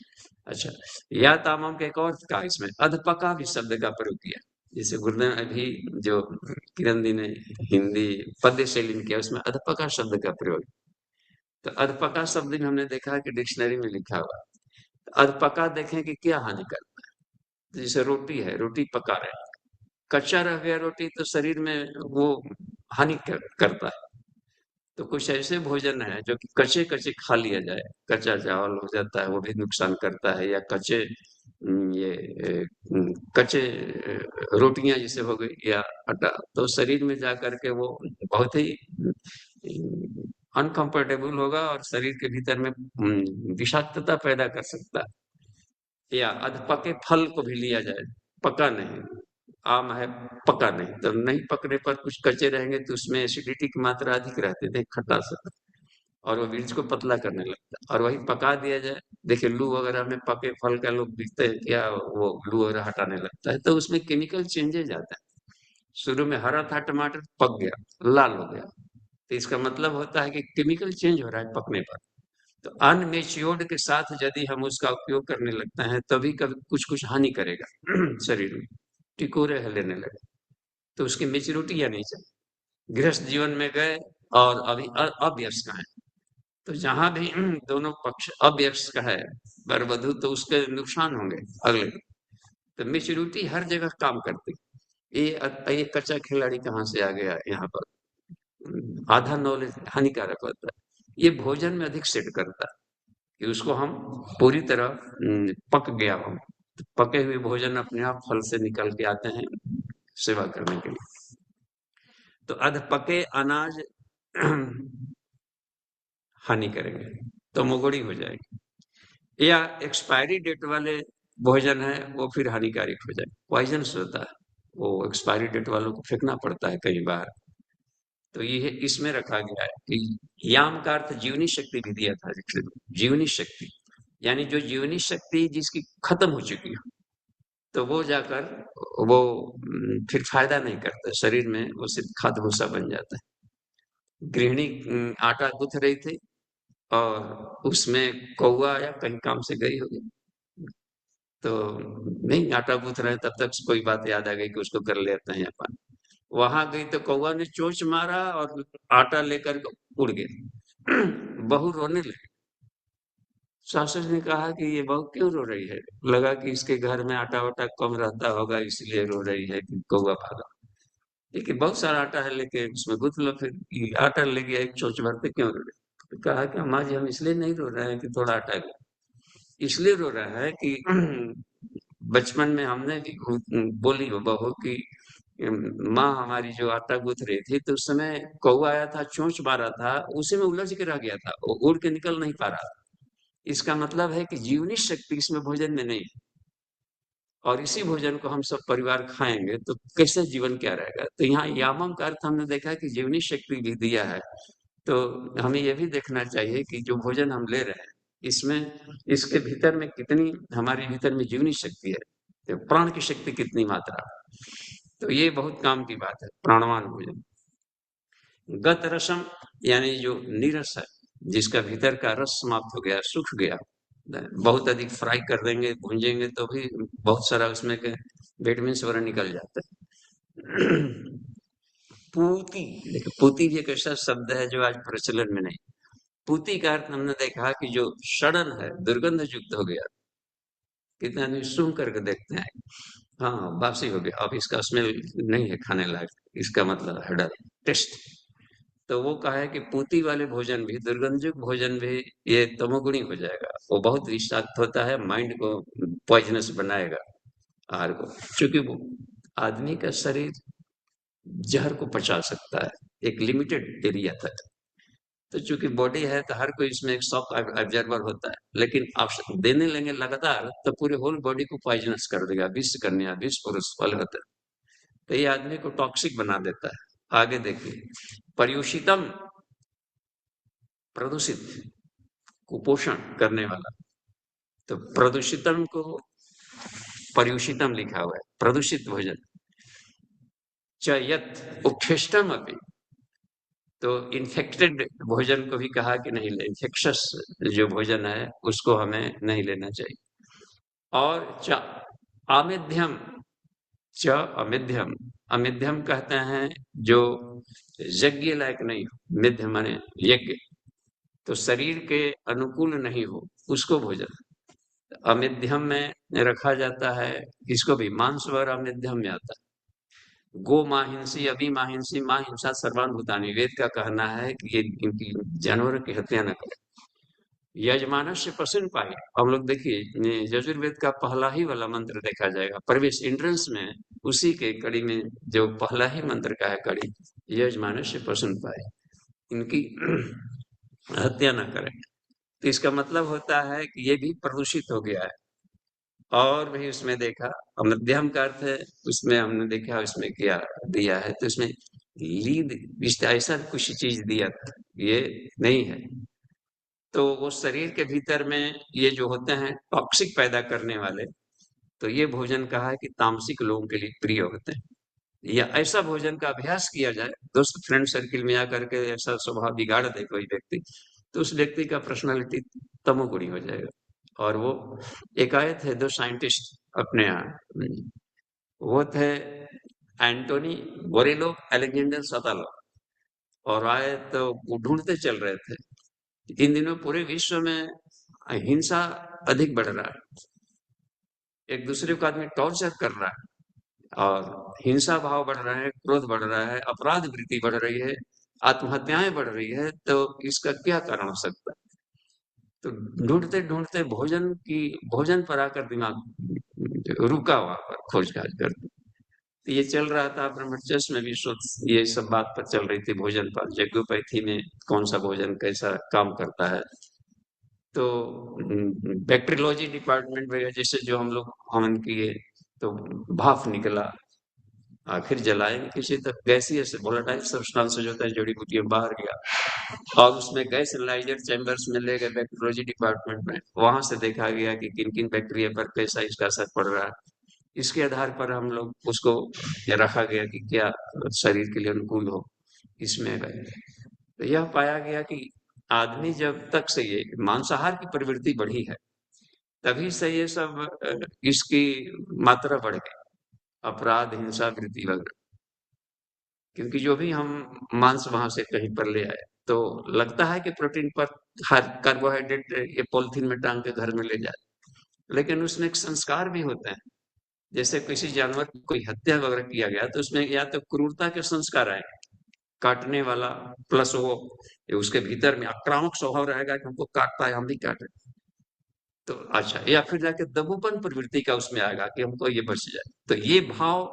अच्छा, या तामम के एक और का इसमें अधपका भी शब्द का प्रयोग किया, जैसे गुरुदेव अभी जो किरण दी ने हिंदी पद्य शैली में किया, उसमें अधपका शब्द का प्रयोग। तो अधपका शब्द भी हमने देखा कि डिक्शनरी में लिखा हुआ। अधपका देखें कि क्या हानि करता है। जैसे रोटी है, रोटी पका रहे, कच्चा रह गया रोटी तो शरीर में वो हानि करता है। तो कुछ ऐसे भोजन है जो कि कच्चे कच्चे खा लिया जाए, कच्चा चावल हो जाता है वो भी नुकसान करता है, या कच्चे कच्चे रोटियां जैसे हो गई या आटा, तो शरीर में जा करके वो बहुत ही अनकंफर्टेबल होगा और शरीर के भीतर में विषाक्तता पैदा कर सकता है। या अधपके फल को भी लिया जाए, पका नहीं, आम है पका नहीं, तो नहीं पकने पर कुछ कच्चे रहेंगे तो उसमें एसिडिटी की मात्रा अधिक रहती है, खटास, और वो बीज को पतला करने लगता है। और वही पका दिया जाए, देखिए लू वगैरह में पके फल का लोग बिकते हैं क्या, वो लू वगैरह हटाने लगता है, तो उसमें केमिकल चेंजेज आता है। शुरू में हरा था टमाटर, पक गया, लाल हो गया, तो इसका मतलब होता है कि केमिकल चेंज हो रहा है पकने पर। तो अनमेच्योर्ड के साथ यदि हम उसका उपयोग करने लगते हैं तभी कभी कुछ कुछ हानि करेगा शरीर में, टिकोरे लेने लगे, तो उसकी मेच्योरिटी या नहीं चाहिए। गृहस्थ जीवन में गए और अभी अवयस्क है, तो जहां भी दोनों पक्ष अवयस्क है वर वधु, तो उसके नुकसान होंगे अगले। तो मेच्योरिटी हर जगह काम करती। ये कच्चा खिलाड़ी कहाँ से आ गया यहाँ पर, आधा नॉलेज हानिकारक होता है। ये भोजन में अधिक सेट करता है कि उसको हम पूरी तरह पक गया हो, तो पके हुए भोजन अपने आप फल से निकल के आते हैं सेवा करने के लिए। तो अधपके अनाज हानि करेंगे, तो मोगड़ी हो जाएगी। या एक्सपायरी डेट वाले भोजन है वो फिर हानिकारक हो जाए, पॉइजनस होता है, वो एक्सपायरी डेट वालों को फेंकना पड़ता है कई बार। तो ये इसमें रखा गया है कि याम का अर्थ जीवनी शक्ति भी दिया था, जीवनी शक्ति यानी जो जीवनी शक्ति जिसकी खत्म हो चुकी हो, तो वो जाकर वो फिर फायदा नहीं करता शरीर में, वो सिर्फ खाद भूसा बन जाता है। गृहिणी आटा गूंथ रही थी और उसमें कौवा आया, कहीं काम से गई होगी, तो नहीं आटा गूंथ रहे, तब तक कोई बात याद आ गई कि उसको कर लेते हैं अपन। वहां गई तो कौवा ने चोंच मारा और आटा लेकर उड़ गया बहू रोने लगी। सासू ने कहा कि ये बहू क्यों रो रही है, लगा कि इसके घर में आटा वाटा कम रहता होगा इसलिए रो रही है कि कौवा भागा। लेकिन बहुत सारा आटा है, लेके उसमें गुथ लो, फिर ये आटा ले गया एक चोंच भर पे, क्यों रो रहे? तो कहा कि अम्मा जी हम इसलिए नहीं रो रहे हैं कि थोड़ा आटा ले, इसलिए रो रहा है कि बचपन में हमने भी बोली हो बहू की माँ हमारी जो आटा गूंथ रही थी तो उस समय कौवा आया था, चोंच मारा था, उसी में उलझ के रह गया था, वो उड़ के निकल नहीं पा रहा। इसका मतलब है कि जीवनी शक्ति इसमें भोजन में नहीं है। और इसी भोजन को हम सब परिवार खाएंगे तो कैसे जीवन क्या रहेगा। तो यहाँ यामम का अर्थ हमने देखा कि जीवनी शक्ति भी दिया है। तो हमें ये भी देखना चाहिए कि जो भोजन हम ले रहे हैं इसमें, इसके भीतर में कितनी हमारे भीतर में जीवनी शक्ति है, तो प्राण की शक्ति कितनी मात्रा। तो ये बहुत काम की बात है, प्राणवान भोजन। गत रसम यानी जो नीरस है, जिसका भीतर का रस समाप्त हो गया, सूख गया, बहुत अधिक फ्राई कर देंगे, भूंजेंगे तो भी बहुत सारा उसमें के विटामिन वगैरह निकल जाता है। पूती, देखिए पूती भी एक ऐसा शब्द है जो आज प्रचलन में नहीं। पूती का अर्थ हमने देखा कि जो सड़न है, दुर्गंध युक्त हो गया। कितने आदमी सूंघ करके देखते हैं, हाँ बासी हो गया, अब इसका स्मेल नहीं है खाने लायक, इसका मतलब है डर, टेस्ट। तो वो कहा है कि पूती वाले भोजन भी, दुर्गंधयुक्त भोजन भी ये तमोगुणी हो जाएगा, वो बहुत विषाक्त होता है, माइंड को पॉइजनस बनाएगा आहार को। क्योंकि वो आदमी का शरीर जहर को पचा सकता है एक लिमिटेड एरिया तक। तो चूंकि बॉडी है तो हर कोई इसमें एक शॉक ऑब्जर्वर होता है, लेकिन आप देने लेंगे लगातार तो पूरे होल बॉडी को पॉइजनस कर देगा, विष करने विष पुरुष फल होता है। तो ये आदमी को टॉक्सिक बना देता है। आगे देखिए, पर्यूषितम, प्रदूषित, कुपोषण करने वाला। तो प्रदूषितम को पर्यूषितम लिखा हुआ है, प्रदूषित भोजन। च यत् उच्छिष्टम अपि, तो इन्फेक्टेड भोजन को भी कहा कि नहीं, इन्फेक्शस जो भोजन है उसको हमें नहीं लेना चाहिए। और च अमिध्यम, च अमिध्यम, अमिध्यम कहते हैं जो यज्ञ लायक नहीं हो, मिध्य माने यज्ञ, तो शरीर के अनुकूल नहीं हो उसको भोजन अमिध्यम में रखा जाता है। इसको भी मांस वगैरह अमिध्यम में आता है। गो माहिंसी, अभी माहिंसी, मां हिंसा सर्वान भूतानि, वेद का कहना है कि ये इनकी जानवरों की हत्या न करें। यजमान से पसुन पाए, हम लोग देखिए यजुर्वेद का पहला ही वाला मंत्र देखा जाएगा प्रवेश एंट्रेंस में, उसी के कड़ी में जो पहला ही मंत्र का है कड़ी, यजमान से पसुन पाए, इनकी हत्या न करें। तो इसका मतलब होता है कि ये भी प्रदूषित हो गया है। और भी उसमें देखा, मध्यम का अर्थ है, उसमें हमने देखा उसमें क्या दिया है, तो उसमें लीद ऐसा कुछ चीज दिया था, ये नहीं है। तो वो शरीर के भीतर में ये जो होते हैं टॉक्सिक पैदा करने वाले, तो ये भोजन कहा है कि तामसिक लोगों के लिए प्रिय होते हैं। या ऐसा भोजन का अभ्यास किया जाए, दोस्त फ्रेंड सर्किल में आकर के ऐसा स्वभाव बिगाड़ दे कोई व्यक्ति, तो उस व्यक्ति का पर्सनालिटी तमोगुणी हो जाएगा। और वो एक आए थे दो साइंटिस्ट अपने यहाँ, वो थे एंटोनी बोरेलो, अलेक्जेंडर सतालो, और आए तो वो ढूंढते चल रहे थे। इन दिनों पूरे विश्व में हिंसा अधिक बढ़ रहा है, एक दूसरे को आदमी टॉर्चर कर रहा है, और हिंसा भाव बढ़ रहा है, क्रोध बढ़ रहा है, अपराध वृत्ति बढ़ रही है, आत्महत्याएं बढ़ रही है। तो इसका क्या कारण हो सकता है? तो ढूंढते ढूंढते भोजन पर आकर दिमाग रुका वहां पर खोजखाज करते। तो ये चल रहा था ब्रह्मचर्य में भी, ये सब बात पर चल रही थी भोजन पर, जैगोपैथी में कौन सा भोजन कैसा काम करता है। तो बैक्टीरियोलॉजी डिपार्टमेंट में जैसे जो हम लोग हवन किए तो भाप निकला, आखिर जलाएंगे किसी तक, गैसीय वोलेटाइल सब्सटेंस जो होता है जड़ी बूटियों बाहर गया, और उसमें गैस एनालाइजर चैम्बर्स में ले गए बैक्टीरियोलॉजी डिपार्टमेंट में, वहां से देखा गया कि किन किन बैक्टीरिया पर कैसा इसका असर पड़ रहा है। इसके आधार पर हम लोग उसको रखा गया कि क्या शरीर के लिए अनुकूल हो इसमें गए। तो यह पाया गया कि आदमी जब तक से ये मांसाहार की प्रवृत्ति बढ़ी है, तभी से ये सब इसकी मात्रा बढ़ गई, अपराध, हिंसा वृत्ति वगैरह। क्योंकि जो भी हम मांस वहां से कहीं पर ले आए, तो लगता है कि प्रोटीन पर हर कार्बोहाइड्रेट ये पॉलिथीन में टांग के घर में ले जाए, लेकिन उसमें एक संस्कार भी होते हैं। जैसे किसी जानवर की कोई हत्या वगैरह किया गया तो उसमें या तो क्रूरता के संस्कार आए, काटने वाला, प्लस वो उसके भीतर में आक्रामक स्वभाव रहेगा कि हमको काटता है हम भी काटे, तो अच्छा, या फिर जाके दबोपन प्रवृत्ति का उसमें आएगा कि हमको ये बच जाए। तो ये भाव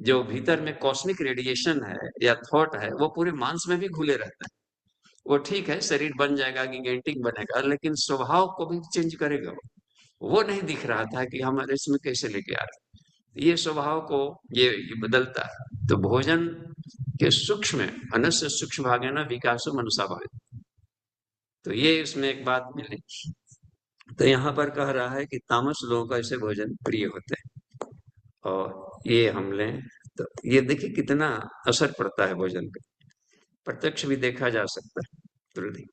जो भीतर में कॉस्मिक रेडिएशन है या थॉट है वो पूरे मांस में भी घुले रहता है। वो ठीक है, शरीर बन जाएगा, गिगेंटिक बनेगा, लेकिन स्वभाव को भी चेंज करेगा वो नहीं दिख रहा था कि हमारे इसमें कैसे लेके आ रहे हैं। ये स्वभाव को ये बदलता है। तो भोजन के सूक्ष्म मनस्य सूक्ष्म भाग है ना, विकासो मनुष्य भाग। तो ये इसमें एक बात मिली। तो यहाँ पर कह रहा है कि तामस लोगों का ऐसे भोजन प्रिय होते हैं और ये हम लें तो ये देखिए कितना असर पड़ता है भोजन पे, प्रत्यक्ष भी देखा जा सकता है तुरंत ही।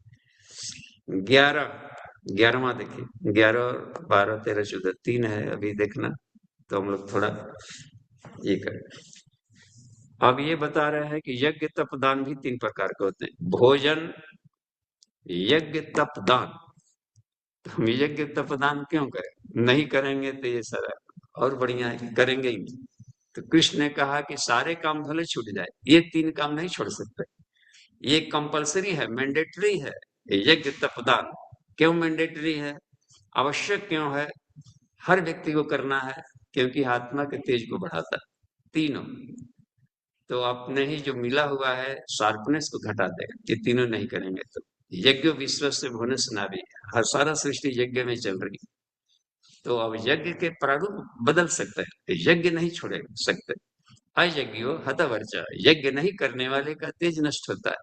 11वां देखिए, 11 और 12 13 14 3 है अभी देखना, तो हम लोग थोड़ा ये करें। अब ये बता रहे हैं कि यज्ञ तप दान भी 3 प्रकार के होते हैं। भोजन, यज्ञ तप दान। तो हम यज्ञ तप दान क्यों करें? नहीं करेंगे तो ये सारा और बढ़िया है कि करेंगे ही नहीं। तो कृष्ण ने कहा कि सारे काम भले छूट जाए, ये 3 काम नहीं छोड़ सकते। ये कंपलसरी है, मैंडेटरी है। यज्ञ तप दान क्यों मैंडेटरी है, आवश्यक क्यों है, हर व्यक्ति को करना है क्योंकि आत्मा के तेज को बढ़ाता है। तीनों तो अपने ही जो मिला हुआ है शार्पनेस को घटा देगा, ये तीनों नहीं करेंगे तो। यज्ञ विश्व से भुवनस नाभि, हर सारा सृष्टि यज्ञ में चल रही है। तो अब यज्ञ के प्रारूप बदल सकते हैं, यज्ञ नहीं छोड़ सकते। अयज्ञो हतवर्चा, यज्ञ नहीं करने वाले का तेज नष्ट होता है,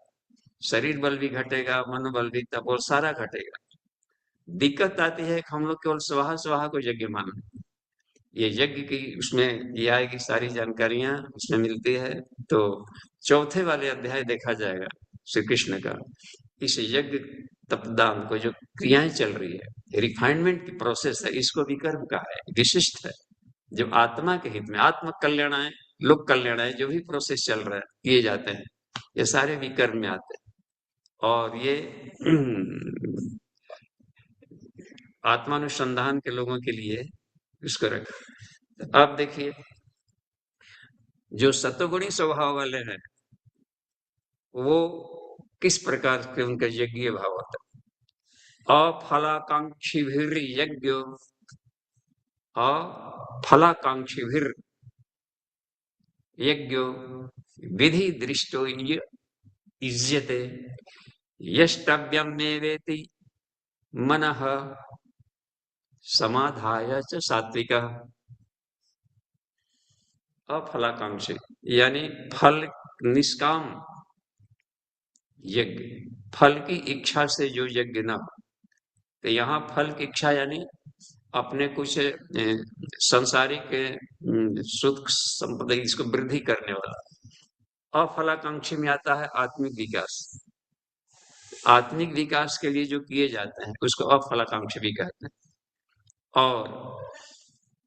शरीर बल भी घटेगा, मनोबल भी, तप और सारा घटेगा। दिक्कत आती है कि हम लोग केवल स्वाहा स्वाहा को यज्ञ मानते हैं। ये यज्ञ की उसमें ये आएगी सारी जानकारियां उसमें मिलती है। तो चौथे वाले अध्याय देखा जाएगा श्री कृष्ण का। इस यज्ञ तपदान को जो क्रियाएं चल रही है, रिफाइनमेंट की प्रोसेस है, इसको विकर्म का है, विशिष्ट है। जो आत्मा के हित में, आत्म कल्याणाय, लोक कल्याणाय जो भी प्रोसेस चल रहा है किए जाते हैं, ये सारे विकर्म में आते हैं। और ये आत्मानुसंधान के लोगों के लिए इसको रखा। अब देखिए, जो सतोगुणी स्वभाव वाले हैं वो किस प्रकार के उनका यज्ञ भाव होता है। अफलाकांक्षी यज्ञ, अफलाकांक्षी यज्ञ विधि दृष्टो इज्यते यष्टव्यम मेवेति मनः समाधाय च सात्विक। अफलाकांक्षी यानी फल निष्काम यज्ञ, फल की इच्छा से जो यज्ञ न हो। तो यहाँ फल की इच्छा यानी अपने कुछ संसारिक सुख संपदा इसको वृद्धि करने वाला। अफलाकांक्षी में आता है आत्मिक विकास। आत्मिक विकास के लिए जो किए जाते हैं उसको अफलाकांक्षी भी कहते हैं। और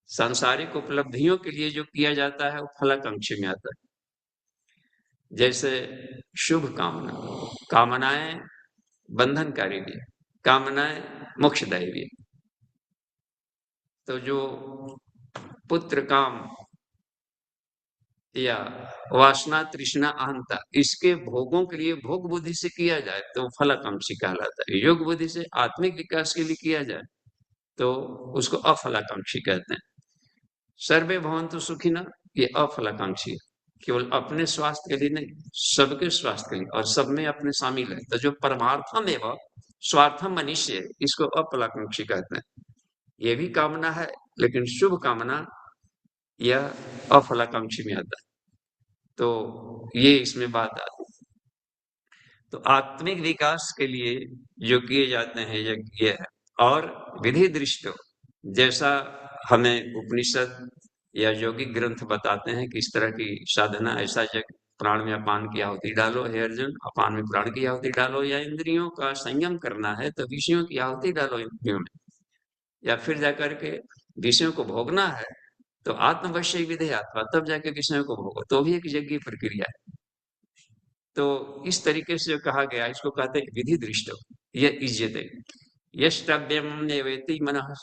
सांसारिक उपलब्धियों के लिए जो किया जाता है वो फलाकांक्षी में आता है। जैसे शुभ कामना, कामनाएं बंधनकारी भी है, कामनाएं मोक्षदायी भी है। तो जो पुत्र काम या वासना तृष्णा अहंता, इसके भोगों के लिए भोग बुद्धि से किया जाए तो फलाकांक्षी कहलाता है। योग बुद्धि से आत्मिक विकास के लिए किया जाए तो उसको अफलाकांक्षी कहते हैं। सर्वे भवन्तु सुखिनः, ये अफलाकांक्षी है, केवल अपने स्वास्थ्य के लिए नहीं, सबके स्वास्थ्य के लिए, और सब में अपने शामिल है। तो जो परमार्थम एवं स्वार्थम मनुष्य, इसको अफलाकांक्षी कहते हैं। ये भी कामना है लेकिन शुभ कामना यह अफलाकांक्षी में आता है। तो ये इसमें बात आती है। तो आत्मिक विकास के लिए जो किए जाते हैं यज्ञ है। और विधि दृष्ट, जैसा हमें उपनिषद या यौगिक ग्रंथ बताते हैं कि इस तरह की साधना, ऐसा यज्ञ, प्राण में अपान की आहुति डालो हे अर्जुन, अपान में प्राण की आहुति डालो, या इंद्रियों का संयम करना है तो विषयों की आहुति डालो इंद्रियों में, या फिर जाकर के विषयों को भोगना है तो आत्मवश्य विधेयात्मा, तब जाके विषयों को भोगो, तो भी एक यज्ञ प्रक्रिया है। तो इस तरीके से जो कहा गया इसको कहते हैं विधि दृष्ट, यह इज्जते यष्टव्यम नेवेति मनः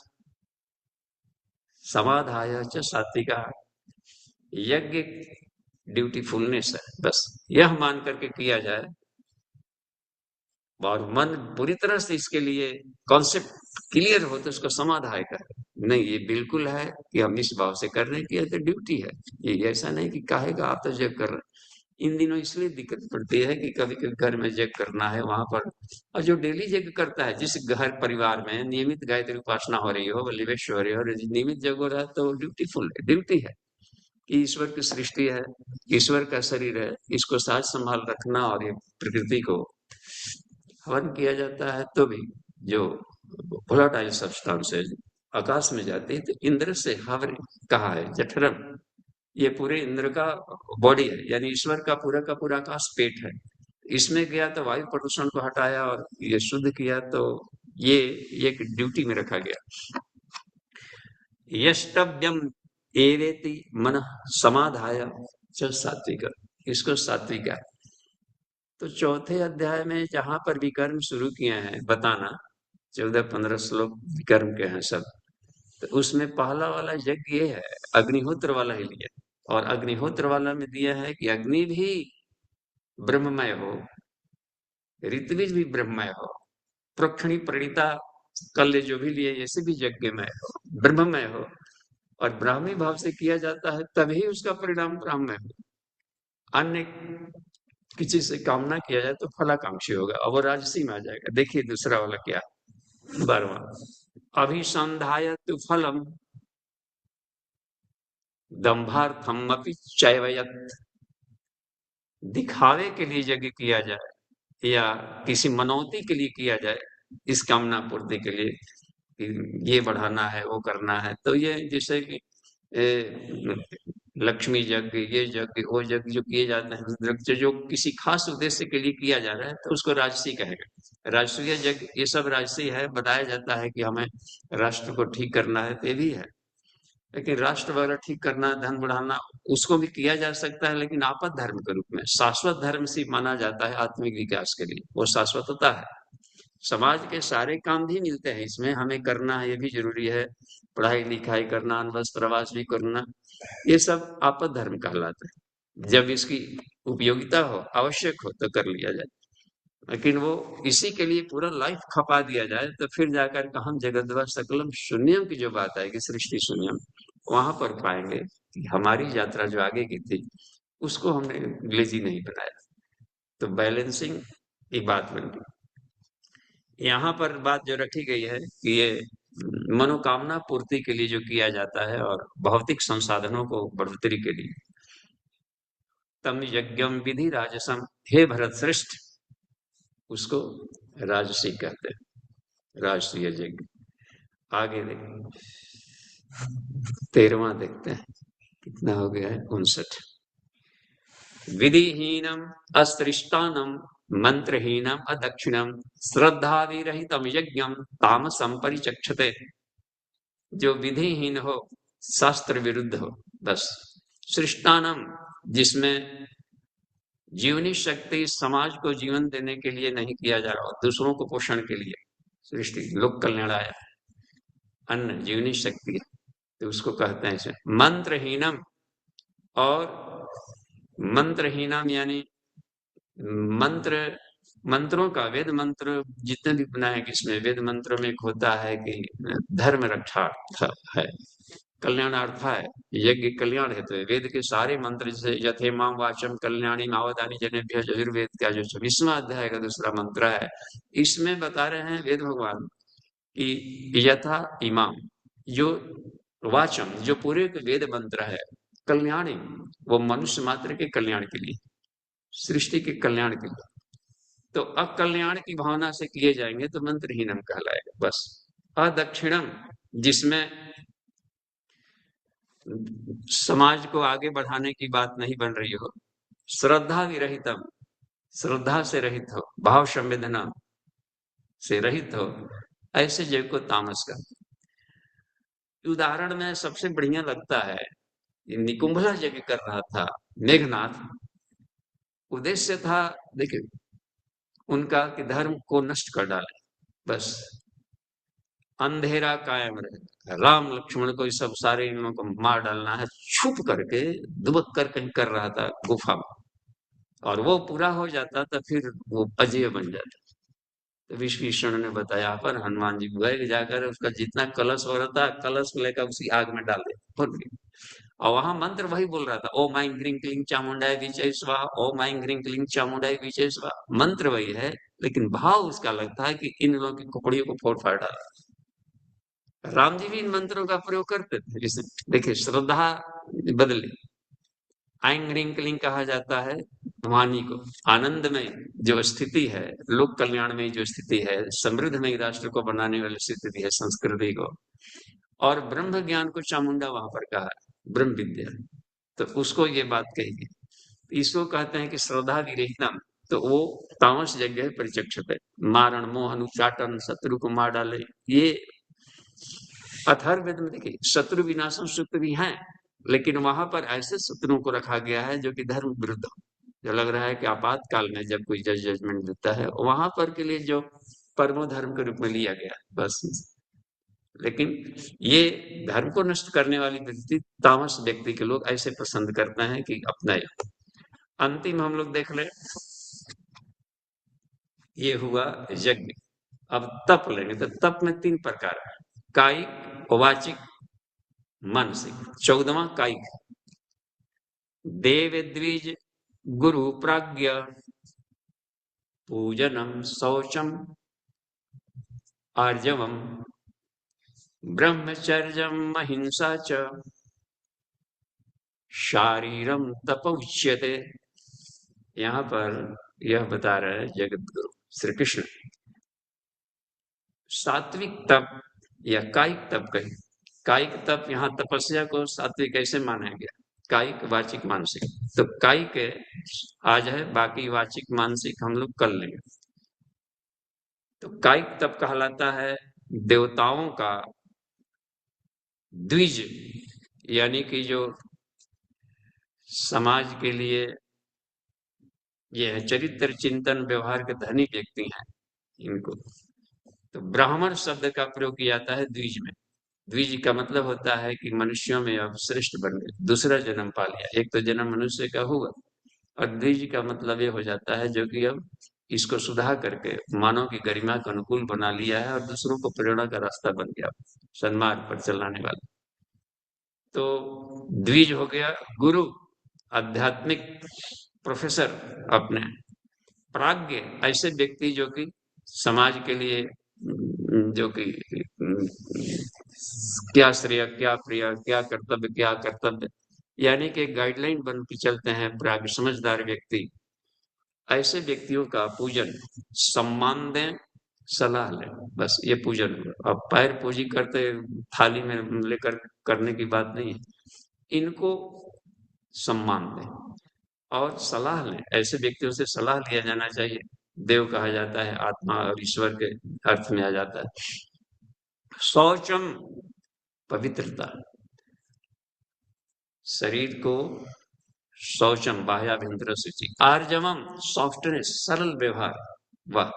समाधाय च सात्विका। यज्ञ ड्यूटीफुलनेस है, बस यह मान करके किया जाए और मन पूरी तरह से इसके लिए कॉन्सेप्ट क्लियर हो तो उसको समाधाय करे, नहीं, ये बिल्कुल है कि हम इस भाव से कर रहे हैं कि ये तो ड्यूटी है। ये ऐसा नहीं कि कहेगा आप तो यज्ञ कर रहे हैं। इन दिनों इसलिए दिक्कत पड़ती है कि कभी-कभी घर में यज्ञ करना है वहां पर, और जो डेली यज्ञ करता है, जिस घर परिवार में नियमित गायत्री उपासना हो रही हो, वल्लीवेश हो रही हो और नियमित यज्ञ हो रहा है, तो ड्यूटीफुल है, ड्यूटी है कि ईश्वर की सृष्टि है, ईश्वर का शरीर है, इसको साज संभाल रखना, और ये प्रकृति को हवन किया जाता है। तो भी जो वोलाटाइल सब्सटेंसेज आकाश में जाती है, तो इंद्र से हवन कहा है, जठरम, ये पूरे इंद्र का बॉडी है, यानी ईश्वर का पूरा आकाश पेट है। इसमें गया तो वायु प्रदूषण को हटाया और ये शुद्ध किया, तो ये एक ड्यूटी में रखा गया। यष्टव्यम एवेति मन समाधाय च सात्विक, इसको सात्विक है। तो चौथे अध्याय में जहां पर विकर्म शुरू किए हैं बताना, 14-15 श्लोक विकर्म के हैं सब, तो उसमें पहला वाला यज्ञ ये है, अग्निहोत्र वाला ही लिया, और अग्निहोत्र वाला में दिया है कि अग्नि भी ब्रह्ममय हो, ऋत्विज भी ब्रह्ममय हो, प्रोक्षणी प्रणीता कल्य जो भी लिए ऐसे भी यज्ञमय हो, ब्रह्ममय हो, और ब्राह्मी भाव से किया जाता है तभी उसका परिणाम ब्राह्मण हो। अन्य किसी से कामना किया जाए तो फलाकांक्षी होगा, अब वो राजसी में आ जाएगा। देखिए दूसरा वाला क्या, 12वां, अभिसंधाय तु फलम दंभार्थम अपि चैवयत्, दिखावे के लिए यज्ञ किया जाए या किसी मनौती के लिए किया जाए, इस कामना पूर्ति के लिए कि ये बढ़ाना है, वो करना है, तो ये जैसे कि लक्ष्मी यज्ञ, ये यज्ञ, वो यज्ञ जो किए जाते हैं, जो किसी खास उद्देश्य के लिए किया जा रहा है, तो उसको राजसी कहेगा। राष्ट्रीय यज्ञ ये सब राजसी है, बताया जाता है कि हमें राष्ट्र को ठीक करना है, तो ये भी है। लेकिन राष्ट्र वगैरह ठीक करना, धन बढ़ाना, उसको भी किया जा सकता है, लेकिन आपद धर्म के रूप में, शाश्वत धर्म से माना जाता है आत्मिक विकास के लिए, वो शाश्वत होता है। समाज के सारे काम भी मिलते हैं इसमें, हमें करना है, ये भी जरूरी है, पढ़ाई लिखाई करना, वस्त्र प्रवास भी करना, ये सब आपद धर्म कहलाता है। जब इसकी उपयोगिता हो, आवश्यक हो, तो कर लिया जाए, लेकिन वो इसी के लिए पूरा लाइफ खपा दिया जाए, तो फिर जाकर के हम जगद्वा सकलम शून्यम की जो बात आएगी, सृष्टि शून्यम, वहां पर पाएंगे कि हमारी यात्रा जो आगे की थी उसको हमने लेजी नहीं बनाया। तो बैलेंसिंग की बात बन गई। यहाँ पर बात जो रखी गई है कि ये मनोकामना पूर्ति के लिए जो किया जाता है और भौतिक संसाधनों को बढ़ोतरी के लिए, तम यज्ञम विधि राजसम, हे भरत श्रेष्ठ, उसको राजसी कहते हैं, राजसीय यज्ञ। आगे देखें, 13वां देखते हैं, कितना हो गया है, 59। विधिहीनम अस्त्रिष्टानम मंत्रहीनम अदक्षिणम श्रद्धा विरहितम यज्ञम तामसम परिचक्षते, जो विधिहीन हो, शास्त्र विरुद्ध हो, बस, सृष्टानम, जिसमें जीवनी शक्ति समाज को जीवन देने के लिए नहीं किया जा रहा, दूसरों को पोषण के लिए, सृष्टि लोक कल्याण आया, अन्न जीवनी शक्ति है, तो उसको कहते हैं मंत्रहीनम। और मंत्रहीनम यानी मंत्रों का, वेद मंत्र जितने भी बनाए, इसमें वेद मंत्र में एक होता है कि धर्म रक्षार्थ है, कल्याणार्थ है, यज्ञ कल्याण है, तो वेद के सारे मंत्र, जैसे यथेमां वाचम कल्याणी मावदानी जनेभ्यः, यजुर्वेद का जो 26वां अध्याय का दूसरा मंत्र है, इसमें बता रहे हैं वेद भगवान कि यथा इमाम, जो वाचम, जो पूरे वेद मंत्र है, कल्याणी, वो मनुष्य मात्र के कल्याण के लिए, सृष्टि के कल्याण के लिए, तो अकल्याण की भावना से किए जाएंगे तो मंत्रहीनम कहलाएगा, बस। अदक्षिणम, जिसमें समाज को आगे बढ़ाने की बात नहीं बन रही हो, श्रद्धा विरहितम, श्रद्धा से रहित हो, भाव संवेदना से रहित हो, ऐसे जग को तामस का। उदाहरण में सबसे बढ़िया लगता है, निकुंभला यज्ञ कर रहा था मेघनाथ, उद्देश्य था, देखिए, उनका कि धर्म को नष्ट कर डाले, बस अंधेरा कायम रहे, राम लक्ष्मण को सब सारे इन लोगों को मार डालना है, छुप करके दुबक कर कहीं कर रहा था गुफा में, और वो पूरा हो जाता तो फिर वो अजय बन जाता। तो विभीषण ने बताया पर हनुमान जी गए जाकर उसका जितना कलश हो रहा था कलश को लेकर उसी आग में डाल दिया भून गया। और वहां मंत्र वही बोल रहा था, ओम ऐं ह्रीं क्लीं चामुंडाय विजय स्वाहा, ओम ऐं ह्रीं क्लीं चामुंडाय विजय स्वाहा। मंत्र वही है लेकिन भाव उसका लगता है कि इन लोगों की खोपड़ियों को फोड़ फाड़ डाला। राम जी भी इन मंत्रों का प्रयोग करते थे। जैसे देखिए श्रद्धा बदली, ऐं ह्रीं क्लीं कहा जाता है वाणी को, आनंद में जो स्थिति है, लोक कल्याण में जो स्थिति है, समृद्ध में राष्ट्र को बनाने वाली स्थिति है, संस्कृति को, और ब्रह्म ज्ञान को चामुंडा वहां पर कहा है, ब्रह्म विद्या, तो उसको ये बात कही है। इसको कहते हैं कि श्रद्धा विरहितम, तो वो तामस यज्ञ है परिचक्षते, मारण मोहन उच्चाटन शत्रु को मार डाले, ये अथर्ववेद में देखिए शत्रु विनाशम सूत्र भी हैं, लेकिन वहां पर ऐसे शत्रुओं को रखा गया है जो कि धर्म विरुद्ध हो, जो लग रहा है कि आपातकाल में जब कोई जजमेंट देता है वहां पर के लिए जो परमो धर्म के रूप में लिया गया बस। लेकिन ये धर्म को नष्ट करने वाली व्यक्ति, तामस व्यक्ति के लोग ऐसे पसंद करते हैं कि अपनाए। अंतिम हम लोग देख ले, ये हुआ यज्ञ। अब तप लेंगे तो तप में 3 प्रकार है, कायिक, वाचिक, मानसिक। 14वां कायिक, देव द्विज गुरु प्राज्ञ पूजनम शौचम आर्जवम ब्रह्मचर्यम अहिंसा च शारीरम तप उच्यते। यहाँ पर यह बता रहे हैं जगत गुरु श्री कृष्ण। सात्विक तप या कायिक तप कही, कायिक तप यहाँ तपस्या को सात्विक ऐसे माना गया, कायिक वाचिक मानसिक। तो कायिक आज है, बाकी वाचिक मानसिक हम लोग कर लेंगे। तो कायिक तप कहलाता है देवताओं का द्विज, यानी कि जो समाज के लिए ये है चरित्र चिंतन व्यवहार के धनी व्यक्ति हैं इनको। तो ब्राह्मण शब्द का प्रयोग किया जाता है द्विज में। द्विज का मतलब होता है कि मनुष्यों में अब श्रेष्ठ बन गए, दूसरा जन्म पा लिया। एक तो जन्म मनुष्य का हुआ और द्विज का मतलब ये हो जाता है जो कि अब इसको सुधार करके मानव की गरिमा के अनुकूल बना लिया है और दूसरों को प्रेरणा का रास्ता बन गया, सन्मार्ग पर चलाने वाला। तो द्विज हो गया। गुरु आध्यात्मिक प्रोफेसर अपने, प्राज्ञ ऐसे व्यक्ति जो कि समाज के लिए जो कि क्या श्रेय क्या प्रिय क्या कर्तव्य क्या कर्तव्य, यानी कि गाइडलाइन बन के चलते हैं प्राज्ञ समझदार व्यक्ति। ऐसे व्यक्तियों का पूजन, सम्मान दें, सलाह लें, बस ये पूजन हुआ। अब पैर पूजी करते थाली में लेकर करने की बात नहीं है, इनको सम्मान दें और सलाह लें। ऐसे व्यक्तियों से सलाह लिया जाना चाहिए। देव कहा जाता है, आत्मा और ईश्वर के अर्थ में आ जाता है। शौचम पवित्रता, शरीर को शौचम बाह्याभ्यंतर शुचि, आर्जवम सॉफ्टनेस सरल व्यवहार, वाह।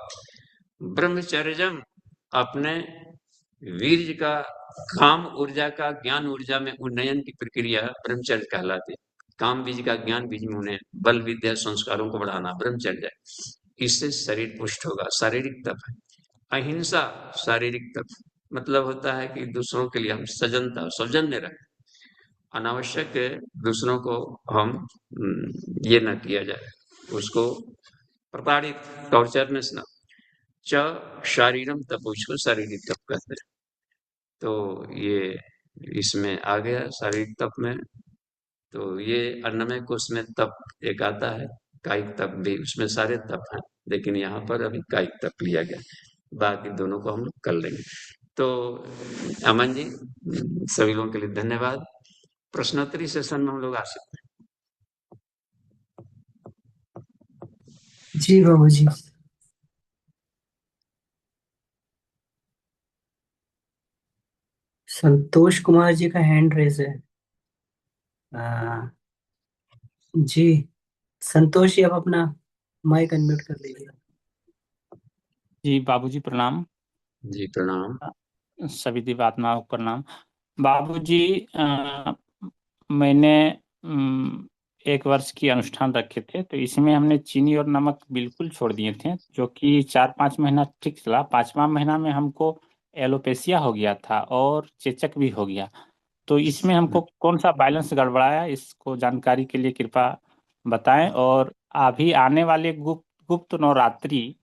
ब्रह्मचर्यम अपने वीर्य का, काम ऊर्जा का ज्ञान ऊर्जा में उन्नयन की प्रक्रिया ब्रह्मचर्य कहलाती है। काम बीज का ज्ञान बीज में उन्हें बल विद्या संस्कारों को बढ़ाना ब्रह्मचर्य, इससे शरीर पुष्ट होगा, शारीरिक तप है। अहिंसा शारीरिक तप मतलब होता है कि दूसरों के लिए हम सजनता सौजन्य रखें, अनावश्यक दूसरों को हम ये ना किया जाए, उसको प्रताड़ित टॉर्चर में न। च शारीरम तप, उसको शारीरिक तप कहते हैं। तो ये इसमें आ गया शारीरिक तप में। तो ये अन्नमय कोश में तप एक आता है, कायिक तप भी, उसमें सारे तप हैं, लेकिन यहाँ पर अभी कायिक तप लिया गया, बाकी दोनों को हम लोग कर लेंगे। तो अमन जी, सभी लोगों के लिए धन्यवाद। प्रश्नोत्तरी सेशन में हम लोग आ सकते हैं। जी बाबू जी। संतोष कुमार जी का हैंड रेज है। जी संतोष जी, आप अपना माइक अनम्यूट कर लीजिए। जी बाबूजी प्रणाम। जी प्रणाम। सभी दिवात्माओं को प्रणाम। बाबूजी मैंने 1 वर्ष की अनुष्ठान रखे थे, तो इसमें हमने चीनी और नमक बिल्कुल छोड़ दिए थे, जो कि 4-5 महीना ठीक चला। 5वां महीना में हमको एलोपेशिया हो गया था और चेचक भी हो गया। तो इसमें हमको कौन-सा बैलेंस गड़बड़ाया, इसको जानकारी के लिए कृपया बताएँ। और अभी आने वाले गुप्त नवरात्रि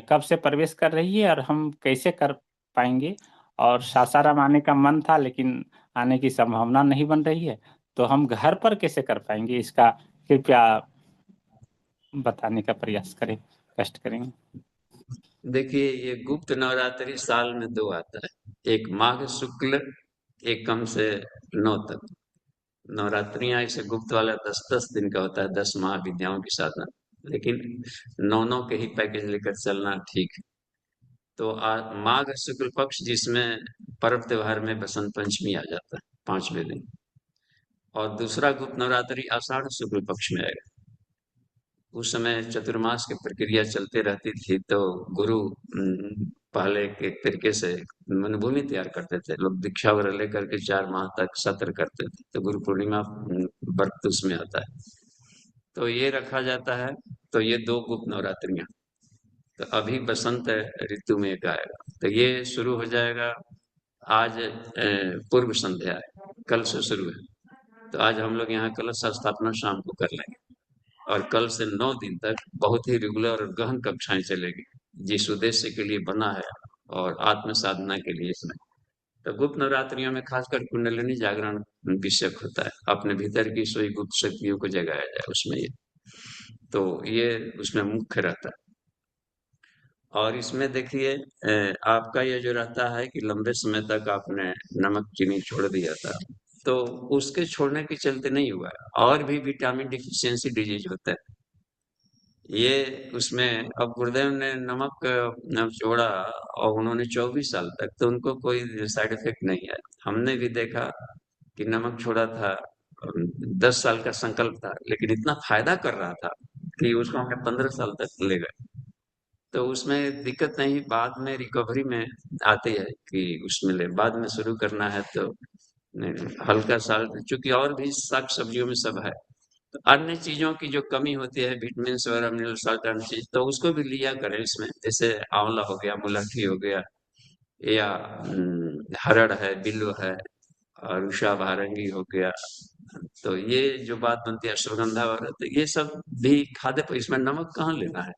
कब से प्रवेश कर रही है और हम कैसे कर पाएँगे? और सासाराम आने का मन था, लेकिन आने की संभावना नहीं बन रही है, तो हम घर पर कैसे कर पाएँगे? इसका कृपया बताने का प्रयास करें, कष्ट करेंगे। देखिए, ये गुप्त नवरात्रि साल में 2 आता है, एक माघ शुक्ल, एक कम से 9 तक। नवरात्रियां ऐसे गुप्त वाला 10-10 दिन का होता है, 10 महाविद्याओं की साधना, लेकिन 9-9 के ही पैकेज लेकर चलना ठीक है। तो माघ शुक्ल पक्ष, जिसमें पर्व त्योहार में बसंत पंचमी आ जाता है 5वें दिन, और दूसरा गुप्त नवरात्रि आषाढ़ शुक्ल पक्ष में आएगा। उस समय चतुर्मास की प्रक्रिया चलते रहती थी, तो गुरु पहले के तरीके से मनभूमि तैयार करते थे, लोग दीक्षा वगैरह लेकर के 4 माह तक सत्र करते थे, तो गुरु पूर्णिमा व्रत उसमें आता है, तो ये रखा जाता है। तो ये 2 गुप्त नवरात्रियां, तो अभी बसंत ऋतु में एक आएगा, तो ये शुरू हो जाएगा आज। पूर्व संध्या है, कल से शुरू है, तो आज हम लोग यहाँ कलश स्थापना शाम को कर लेंगे, और कल से 9 दिन तक बहुत ही रेगुलर और गहन कक्षाएं चलेगी, जिस उद्देश्य के लिए बना है और आत्म साधना के लिए इसमें। तो गुप्त नवरात्रियों में खासकर कुंडलिनी जागरण विषय होता है, अपने भीतर की सोई गुप्त शक्तियों को जगाया जाए उसमें, ये तो ये उसमें मुख्य रहता है। और इसमें देखिए, आपका ये जो रहता है कि लंबे समय तक आपने नमक चीनी छोड़ दिया था, तो उसके छोड़ने के चलते नहीं हुआ है, और भी विटामिन डिफिशियंसी डिजीज होता है ये उसमें। अब गुरुदेव ने नमक छोड़ा और उन्होंने 24 साल तक, तो उनको कोई साइड इफेक्ट नहीं है। हमने भी देखा कि नमक छोड़ा था, 10 साल का संकल्प था, लेकिन इतना फायदा कर रहा था कि उसको हमने 15 साल तक ले गए। तो उसमें दिक्कत नहीं, बाद में रिकवरी में आती है कि उसमें ले बाद में शुरू करना है, तो हल्का सा, चूंकि और भी साग सब्जियों में सब है, तो अन्य चीजों की जो कमी होती है, विटामिन वगैरह मिनरल सॉल्ट, अन्य चीज, तो उसको भी लिया करें इसमें, जैसे आंवला हो गया, मुलट्ठी हो गया, या हरड़ है, बिल्व है, और उषा भारंगी हो गया। तो ये जो बात बनती है अश्वगंधा वगैरह, तो ये सब भी खाद्य, इसमें नमक कहाँ लेना है,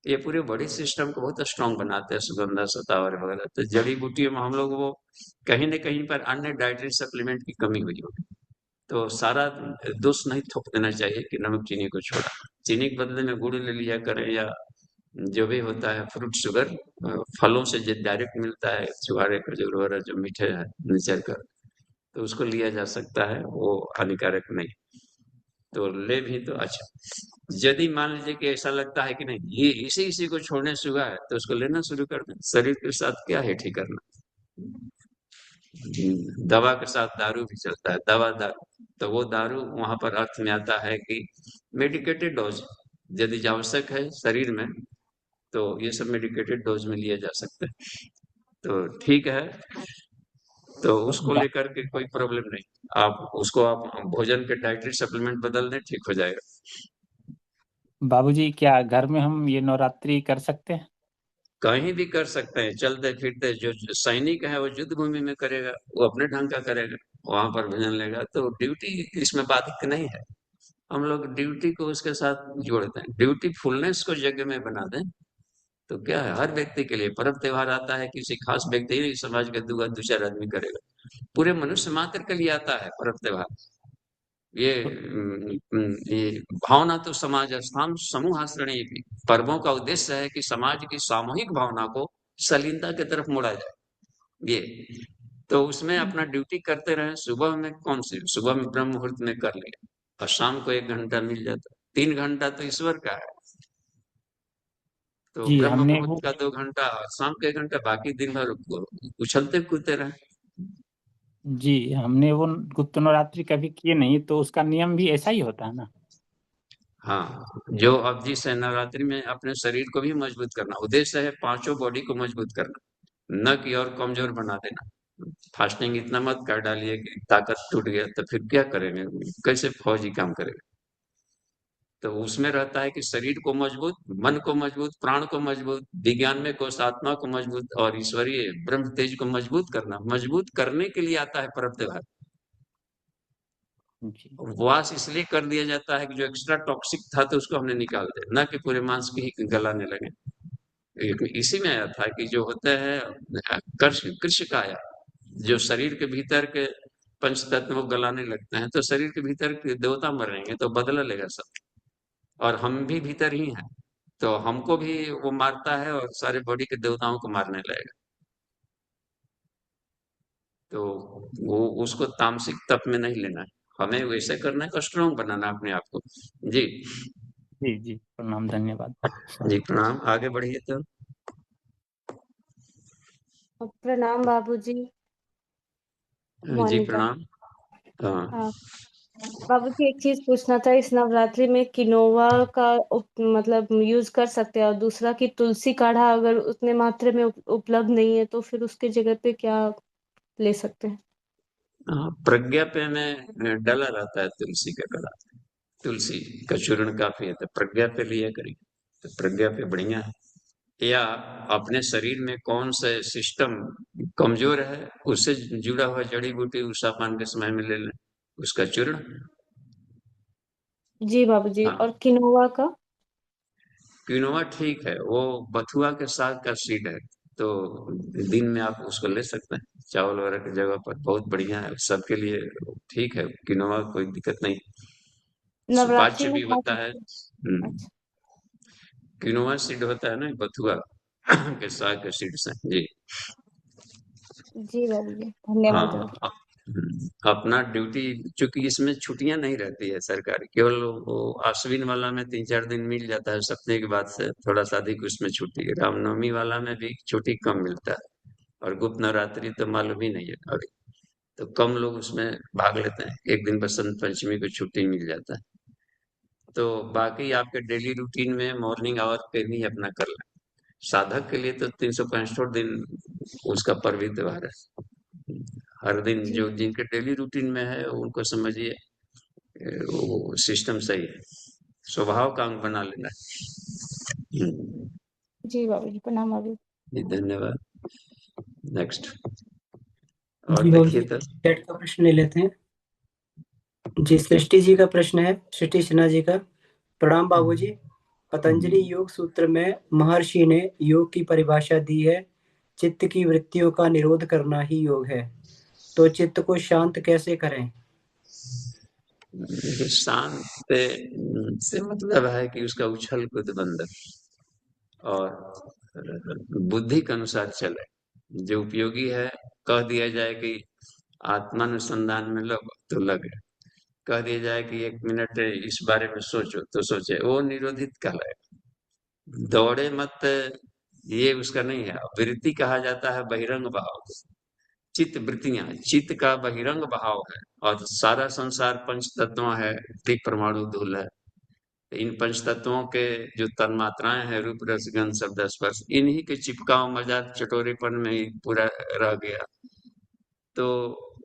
ये पूरे बॉडी सिस्टम को बहुत स्ट्रांग बनाते हैं सुगंधा शतावर वगैरह। तो जड़ी बूटियों में हम लोग वो कहीं न कहीं पर अन्य डाइटरी सप्लीमेंट की कमी हुई होगी, तो सारा दोष नहीं थोप देना चाहिए कि नमक चीनी को छोड़ा। चीनी के बदले में गुड़ ले लिया करें, या जो भी होता है फ्रूट शुगर, फलों से जो डायरेक्ट मिलता है, छुहारे खजूर वगैरह जो मीठे है नेचर का, तो उसको लिया जा सकता है, वो हानिकारक नहीं। तो ले भी तो अच्छा, यदि मान लीजिए कि ऐसा लगता है कि नहीं ये इसी को छोड़ने से हुआ है, तो उसको लेना शुरू कर दें। शरीर के साथ क्या है ठीक करना, दवा के साथ दारू भी चलता है, दवा दारू, तो वो दारू वहां पर अर्थ में आता है कि मेडिकेटेड डोज, यदि आवश्यक है शरीर में, तो ये सब मेडिकेटेड डोज में लिया जा सकता है, तो ठीक है। तो उसको बा लेकर के कोई प्रॉब्लम नहीं, आप उसको आप भोजन के डाइटरी सप्लीमेंट बदल दें, ठीक हो जाएगा। बाबूजी, क्या घर में हम ये नवरात्रि कर सकते हैं? कहीं भी कर सकते हैं, चलते फिरते, जो सैनिक है वो युद्ध भूमि में करेगा, वो अपने ढंग का करेगा, वहां पर भजन लेगा, तो ड्यूटी इसमें बाधिक नहीं है। हम लोग ड्यूटी को उसके साथ जोड़ते हैं, ड्यूटी फुलनेस को जगह में बना दें, तो क्या है, हर व्यक्ति के लिए पर्व त्योहार आता है, किसी खास व्यक्ति ही नहीं, समाज के दो चार आदमी करेगा, पूरे मनुष्य मात्र के लिए आता है पर्व त्योहार। तो ये भावना तो समाज स्थान समूह आश्रणी भी, पर्वों का उद्देश्य है कि समाज की सामूहिक भावना को सलीनता की तरफ मोड़ा जाए। ये तो उसमें अपना ड्यूटी करते रहे, सुबह में कौन सी, सुबह में ब्रह्म मुहूर्त में कर लिया, और शाम को 1 घंटा मिल जाता, 3 घंटा तो ईश्वर का है, तो जी, ब्रह्म हमने मुहूर्त वो का 2 घंटा और शाम के 1 घंटा, बाकी दिन भर उछलते कूदते रहे। जी, हमने वो गुप्त नवरात्रि कभी किए नहीं, तो उसका नियम भी ऐसा ही होता है ना? हाँ, जो अब जिस नवरात्रि में अपने शरीर को भी मजबूत करना, उद्देश्य है पांचों बॉडी को मजबूत करना, न कि और कमजोर बना देना। फास्टिंग इतना मत कर डालिए कि ताकत टूट गया तो फिर क्या करेंगे, कैसे फौजी काम करेगा। तो उसमें रहता है कि शरीर को मजबूत, मन को मजबूत, प्राण को मजबूत, विज्ञान में कोश आत्मा को मजबूत और ईश्वरीय ब्रह्म तेज को मजबूत करना, मजबूत करने के लिए आता है पर्व त्योहार। जी उपवास इसलिए कर दिया जाता है कि जो एक्स्ट्रा टॉक्सिक था तो उसको हमने निकाल दिया, ना कि पूरे मांस की ही गलाने लगे। इसी में आया था कि जो होता है कृष्ण कृष्ण काया, जो शरीर के भीतर के पंच तत्व गलाने लगते हैं तो शरीर के भीतर के देवता मरेंगे तो बदला लेगा सब, और हम भी भीतर ही हैं, तो हमको भी वो मारता है और सारे बॉडी के देवताओं को मारने लगेगा। तो वो उसको तामसिक तप में नहीं लेना है, हमें वैसे करना है, स्ट्रॉन्ग बनाना अपने आप को। जी जी जी, प्रणाम, धन्यवाद। जी प्रणाम, आगे बढ़िए तो। प्रणाम बाबूजी। जी मोनिका। प्रणाम। हाँ हाँ बाबूजी, एक चीज पूछना था, इस नवरात्रि में किनोवा का मतलब यूज कर सकते हैं, और दूसरा कि तुलसी काढ़ा अगर उतने मात्रा में उपलब्ध नहीं है तो फिर उसके जगह पे क्या ले सकते हैं? हाँ, प्रज्ञा पे में डला रहता है तुलसी का कड़ा, तुलसी का चूर्ण काफी है, तो प्रज्ञा पे लिया करिए, तो प्रज्ञा पे बढ़िया है। या अपने शरीर में कौन सा सिस्टम कमजोर है उससे जुड़ा हुआ जड़ी बूटी उषा पान के समय में ले लें, उसका चूर्ण। जी बाबूजी, हाँ, और किनोवा का? क्विनोआ ठीक है, वो बथुआ के साग का सीड है, तो दिन में आप उसको ले सकते हैं चावल वगैरह की जगह पर, बहुत बढ़िया है सबके लिए, ठीक है क्विनोआ, कोई दिक्कत नहीं, नवरात्रि सुपाच्य में भी खा होता है। सकते हैं? अच्छा। क्विनोआ सीड होता है ना बथुआ के साग के सीड से। जी जी बाबूजी, धन्यवाद हाँ, बाबूजी। अपना ड्यूटी, चूंकि इसमें छुट्टियां नहीं रहती है सरकारी, केवल वो आश्विन वाला में 3-4 दिन मिल जाता है सप्ताह के बाद से, थोड़ा सा अधिक उसमें छुट्टी, रामनवमी वाला में भी छुट्टी कम मिलता है, और गुप्त नवरात्रि तो मालूम ही नहीं है अभी, तो कम लोग उसमें भाग लेते हैं, एक दिन बसंत पंचमी को छुट्टी मिल जाता है। तो बाकी आपके डेली रूटीन में मॉर्निंग आवर पे भी अपना कर लें, साधक के लिए तो 365 दिन उसका पर्व त्योहार है, हर दिन जी जो जिनके डेली रूटीन में है उनको समझिए वो सिस्टम सही है, स्वभाव का अंग बना लेना है। जी बाबूजी, प्रणाम बाबूजी। जी धन्यवाद। नेक्स्ट, और जी देखिए बाबूजी, तो। चैट का प्रश्न ले लेते हैं। जी सृष्टि जी का प्रश्न है, सृष्टि सिन्हा जी का। प्रणाम बाबूजी, पतंजलि योग सूत्र में महर्षि ने योग की परिभाषा दी है, चित्त की वृत्तियों का निरोध करना ही योग है, तो चित्त को शांत कैसे करें? देखिए, शांत से मतलब है कि उसका उछल कूद बंद और बुद्धि के अनुसार चले, जो उपयोगी है, कह दिया जाए कि आत्मानुसंधान में लग तो लगे, कह दिया जाए कि 1 मिनट इस बारे में सोचो तो सोचे, वो निरोधित कहलाएगा। दौड़े मत, ये उसका नहीं है। वृत्ति कहा जाता है बहिरंग भाव, चित्त वृत्तियां चित्त का बहिरंग भाव है, और सारा संसार पंच तत्व है, एक परमाणु धूल है, इन पंच तत्वों के जो तन्मात्राएं हैं, रूप रस गंध शब्द स्पर्श, इन्हीं के चिपकाव मजाक चटोरेपन में ही पूरा रह गया। तो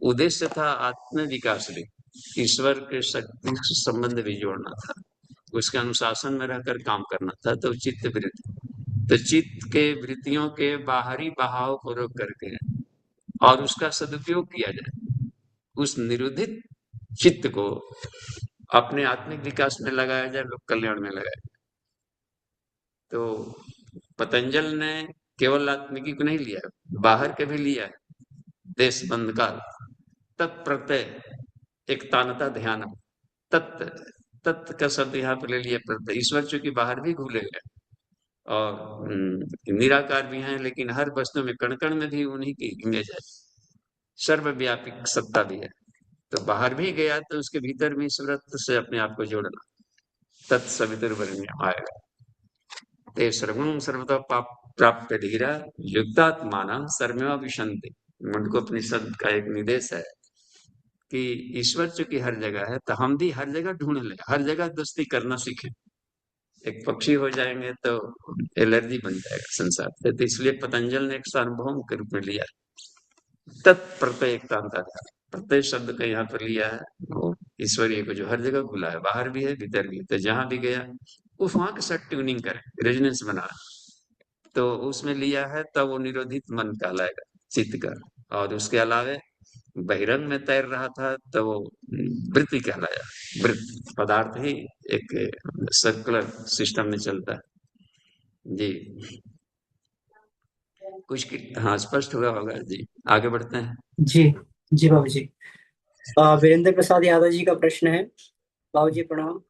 उद्देश्य था आत्म विकास भी, ईश्वर के शक्ति से संबंध भी जोड़ना था, उसके अनुशासन में रहकर काम करना था, तो चित्त वृत्ति, तो चित्त के वृत्तियों के बाहरी बहाव को रोक करके और उसका सदुपयोग किया जाए, उस निरुद्धित चित्त को अपने आत्मिक विकास में लगाया जाए, लोक कल्याण में लगाया जाए। तो पतंजल ने केवल आत्मिकी को नहीं लिया, बाहर के भी लिया है, देश बंद काल तत्प्रत्यय एक तानता ध्यान, तत्व तत्व का शब्द यहाँ पर ले लिया प्रत्यय, ईश्वर चूंकि बाहर भी घुले गए और निराकार भी हैं, लेकिन हर वस्तु में कण कण में भी उन्हीं की इमेज है, सर्वव्यापी सत्ता भी है, तो बाहर भी गया तो उसके भीतर भी ईश्वर से अपने आप को जोड़ना, तत्सवितुर्वरेण्यम आएगा। ते सर्वं सर्वदा प्राप्त धीरा युक्तात्मानं सर्वमेव विशन्ति, मुंडकोपनिषद का एक निर्देश है कि ईश्वर चूंकि हर जगह है, तो हम भी हर जगह ढूंढ लें, हर जगह दोस्ती करना सीखें। एक पक्षी हो जाएंगे तो एलर्जी बन जाएगा संसार से, तो इसलिए पतंजल ने एक सार्वभौम के रूप में लिया। तत्प्रत्यय क्रांताध्याय, प्रत्यय शब्द का यहाँ पर लिया है वो ईश्वरीय को, जो हर जगह खुला है, बाहर भी है भीतर भी है, तो जहां भी गया उस वहां के साथ ट्यूनिंग करे, रेजोनेंस बना, तो उसमें लिया है, तब वो निरोधित मन कहलाएगा, चित्त का। और उसके अलावे बहिरंग में तैर रहा था तो वो वृत्ति कहलाया। वृत्त पदार्थ ही एक सर्कुलर सिस्टम में चलता है जी। कुछ हाँ स्पष्ट हुआ होगा जी। आगे बढ़ते हैं जी जी बाबूजी। वीरेंद्र प्रसाद यादव जी का प्रश्न है। बाबूजी प्रणाम।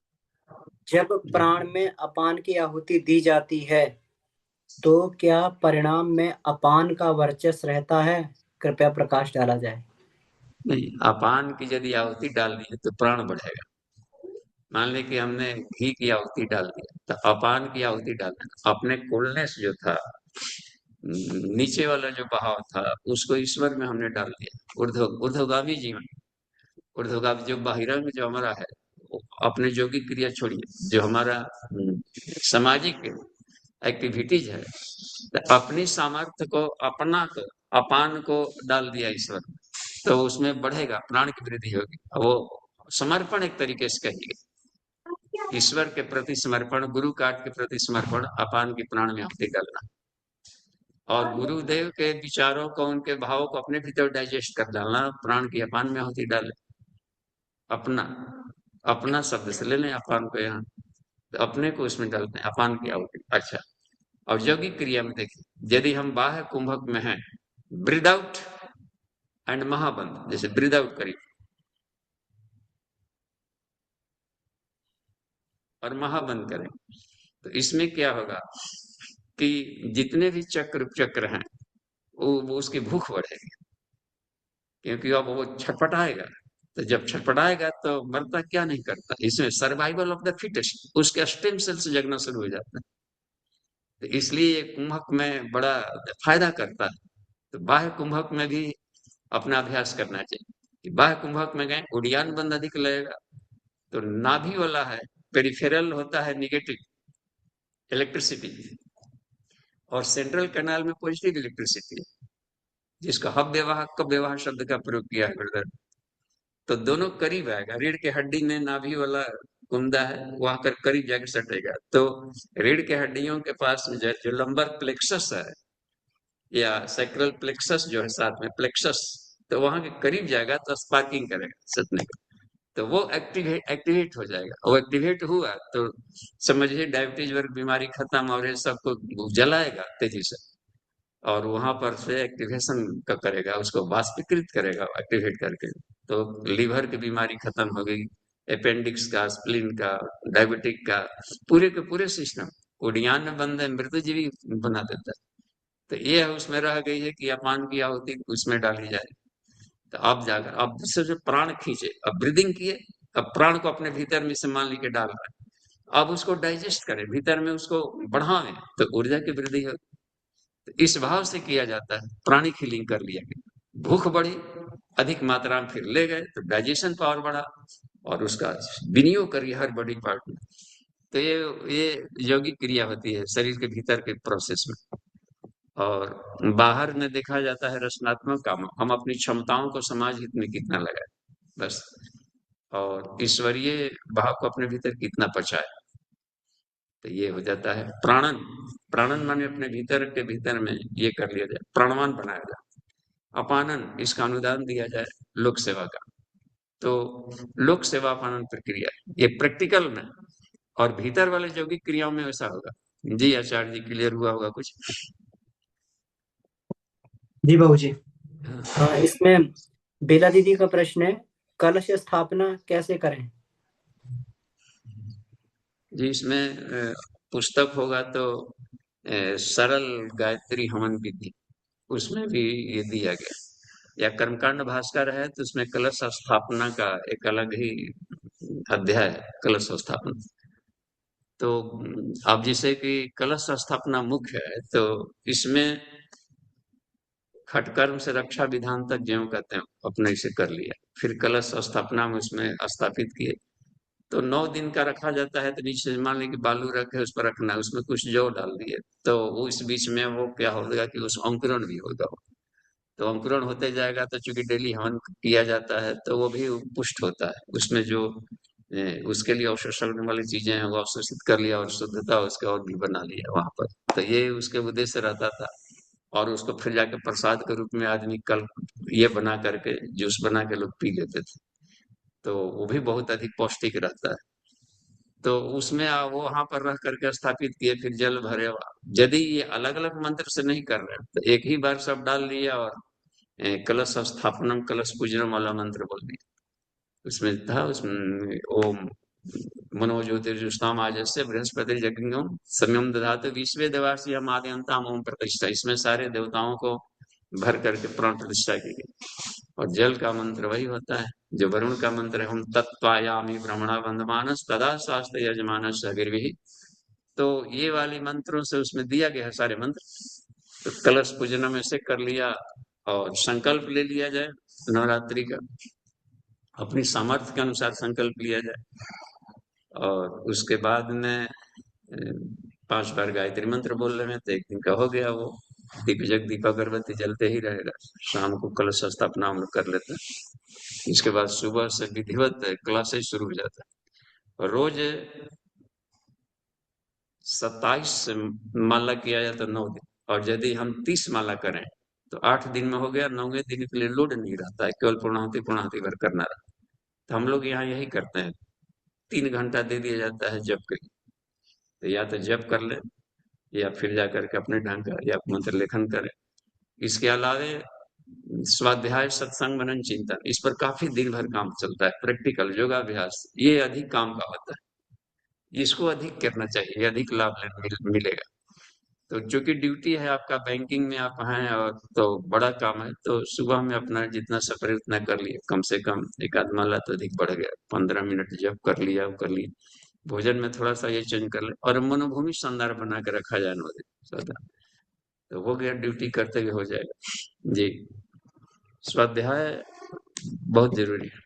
जब प्राण में अपान की आहुति दी जाती है तो क्या परिणाम में अपान का वर्चस्व रहता है? कृपया प्रकाश डाला जाए। नहीं, अपान की यदि आहुति डाल दी है तो प्राण बढ़ेगा। मान लें कि हमने घी की आहुति डाल दिया, तो अपान की आहुति डाल देना, अपने कोल्डनेस जो था, नीचे वाला जो बहाव था, उसको ईश्वर में हमने डाल दिया। ऊर्ध्वगामी जीवन, ऊर्ध्वगामी जो बहिरंग जो हमारा है, अपने योगिक क्रिया छोड़िए, जो हमारा सामाजिक एक्टिविटीज है, तो अपनी सामर्थ्य को, अपना को, अपान को डाल दिया ईश्वर में, तो उसमें बढ़ेगा, प्राण की वृद्धि होगी। वो समर्पण एक तरीके से कहिए, ईश्वर के प्रति समर्पण, गुरु काट के प्रति समर्पण, अपान की प्राण में आहुति डालना, और गुरुदेव के विचारों को, उनके भावों को अपने भीतर डाइजेस्ट कर डालना, प्राण की अपान में आहुति डाले। अपना, अपना शब्द से ले लें अपान को, यहाँ तो अपने को उसमें डालते हैं, अपान की आहुति। अच्छा, और यौगिक क्रिया में देखिए, यदि हम बाह्य कुंभक में हैं, ब्रीद आउट एंड महाबंध, जैसे ब्रीद आउट करिए और महाबंध करें, तो इसमें क्या होगा कि जितने भी चक्र हैं वो उसकी भूख बढ़ेगी, क्योंकि अब वो छटपटाएगा, तो जब छटपटाएगा तो मरता क्या नहीं करता, इसमें सर्वाइवल ऑफ द फिटेस्ट, उसके स्टेम सेल्स जगना शुरू हो जाता है, तो इसलिए ये कुंभक में बड़ा फायदा करता है। तो बाह्य कुंभक में भी अपना अभ्यास करना चाहिए कि बाह्य कुंभक में गए, उड़ियान बंद अधिक लगेगा, तो नाभि वाला है, पेरिफेरल होता है निगेटिव इलेक्ट्रिसिटी, और सेंट्रल कैनाल में पॉजिटिव इलेक्ट्रिसिटी है, जिसका हब व्यवहार, कब व्यवहार शब्द का प्रयोग किया है ब्रदर, तो दोनों करीब आएगा। रीढ़ के हड्डी में नाभि वाला कुंदा है, वहां कर करीब जाकर सटेगा, तो रीढ़ के हड्डियों के पास में जो लंबर प्लेक्सस है, या सैक्रल प्लेक्सस जो है साथ में प्लेक्सस, तो वहां के करीब जाएगा तो स्पार्किंग करेगा सटने का, तो वो एक्टिवेट हो जाएगा। वो एक्टिवेट हुआ तो समझिए डायबिटीज वर्ग बीमारी खत्म, और ये सबको जलाएगा तेजी से, और वहां पर से एक्टिवेशन का करेगा, उसको वाष्पीकृत करेगा एक्टिवेट करके, तो लीवर की बीमारी खत्म हो गई, अपेंडिक्स का, स्प्लीन का, डायबिटिक का, पूरे के पूरे सिस्टम उड़ियान में बंद है, मृतजीवी बना देता है। तो ये है, उसमें रह गई है कि अपान की आहुति उसमें डाली जाए, तो अब जाकर, अब से जो प्राण खींचे, अब ब्रीदिंग किए, अब प्राण को अपने भीतर में से मान ली के डाल रहे हैं, अब उसको डाइजेस्ट करें, भीतर में उसको बढ़ावें, तो ऊर्जा की वृद्धि हो। तो इस भाव से किया जाता है, प्राणिक हीलिंग कर लिया गया, भूख बढ़ी, अधिक मात्रा में फिर ले गए, तो डाइजेशन पावर बढ़ा, और उसका विनियोग करिए हर बॉडी पार्ट में। तो ये यौगिक क्रिया होती है शरीर के भीतर के प्रोसेस में, और बाहर में देखा जाता है रचनात्मक काम, हम अपनी क्षमताओं को समाज हित में कितना लगाए बस, और ईश्वरीय भाव को अपने भीतर कितना पचाए, तो ये हो जाता है प्राणन। प्राणन माने अपने भीतर के भीतर में ये कर लिया जाए, प्राणवान बनाया जाए। अपानन, इसका अनुदान दिया जाए लोक सेवा का, तो लोक सेवा अपानन प्रक्रिया ये प्रैक्टिकल में, और भीतर वाले यौगिक क्रियाओं में वैसा होगा। जी आचार्य जी, क्लियर हुआ होगा कुछ? जी बाबूजी। इसमें बेला दीदी का प्रश्न है, कलश स्थापना कैसे करें? जी, इसमें पुस्तक होगा तो सरल गायत्री हवन विधि, उसमें भी ये दिया गया, या कर्मकांड भास्कर है तो उसमें कलश स्थापना का एक अलग ही अध्याय है, कलश स्थापना। तो अब जैसे कि कलश स्थापना मुख्य है, तो इसमें खटकर्म से रक्षा विधान तक ज्यों कहते हैं अपने से कर लिया, फिर कलश स्थापना में उसमें स्थापित किए, तो 9 दिन का रखा जाता है, तो नीचे मान लीजिए कि बालू रखे, उस पर रखना है, उसमें कुछ जौ डाल दिए, तो वो इस बीच में वो क्या होगा कि उस अंकुरण भी होगा, तो अंकुरण होते जाएगा, तो चूंकि डेली हवन किया जाता है तो वो भी पुष्ट होता है। उसमें जो उसके लिए अवशोषण करने वाली चीजें हैं वो अवशोषित कर लिया और शुद्धता उसके और भी बना लिया वहां पर। तो ये उसके उद्देश्य रहता था। और उसको फिर जाके प्रसाद के रूप में आदमी कल ये बना करके जूस बना के लोग पी लेते थे। तो वो भी बहुत अधिक पौष्टिक रहता है। तो उसमें वो वहां पर रह करके स्थापित किए, फिर जल भरे। यदि ये अलग अलग मंत्र से नहीं कर रहे हैं तो एक ही बार सब डाल लिया और कलश स्थापनम कलश पूजनम वाला मंत्र बोल दिया। उसमें था, उसमें ओम मनो ज्योतिर्जुष्टाम आजस्य बृहस्पति जग्ञोम सम्यम दधातु विश्वे देवासी हम आद्यंताम ओम प्रतिष्ठा। इसमें सारे देवताओं को भर करके प्राण प्रतिष्ठा की गई। और जल का मंत्र वही होता है जो वरुण का मंत्र है, हम तत्वायामी ब्रह्मणा बंधमानस तदा शास्त्र यजमानस अगिर्भिः। तो ये वाले मंत्रों से उसमें दिया गया है सारे मंत्र। तो कलश पूजन में से कर लिया और संकल्प ले लिया जाए नवरात्रि का, अपनी सामर्थ्य के अनुसार संकल्प लिया जाए। और उसके बाद में 5 बार गायत्री मंत्र बोल रहे हैं तो एक दिन का हो गया वो। दीप जग दीप अगरबत्ती जलते ही रहेगा। शाम को कलश स्थापना हम लोग कर लेते हैं। इसके बाद सुबह से विधिवत क्लासेस शुरू हो जाता है। रोज 27 माला किया जाए तो 9 दिन, और यदि हम 30 माला करें तो 8 दिन में हो गया। 9वें दिन के लिए लोड नहीं रहता है, केवल पूर्णाहुति भर करना रहता है। तो हम लोग यहाँ यही करते हैं, 3 घंटा दे दिया जाता है जप के लिए। तो या तो जप कर ले या फिर जा करके अपने ढंग का या मंत्र लेखन करें। इसके अलावे स्वाध्याय सत्संग मनन चिंतन, इस पर काफी दिन भर काम चलता है। प्रैक्टिकल योगाभ्यास ये अधिक काम का होता है, इसको अधिक करना चाहिए, अधिक लाभ मिलेगा। तो जो कि ड्यूटी है आपका, बैंकिंग में आप हैं और तो बड़ा काम है, तो सुबह में अपना जितना सफर उतना कर लिया। कम से कम एक आध माला तो अधिक बढ़ गया, 15 मिनट जब कर लिया वो कर लिया। भोजन में थोड़ा सा ये चेंज कर ले और मनोभूमि शानदार बना के रखा जाए सदा, तो हो गया, ड्यूटी करते हुए हो जाएगा जी। स्वाध्याय बहुत जरूरी है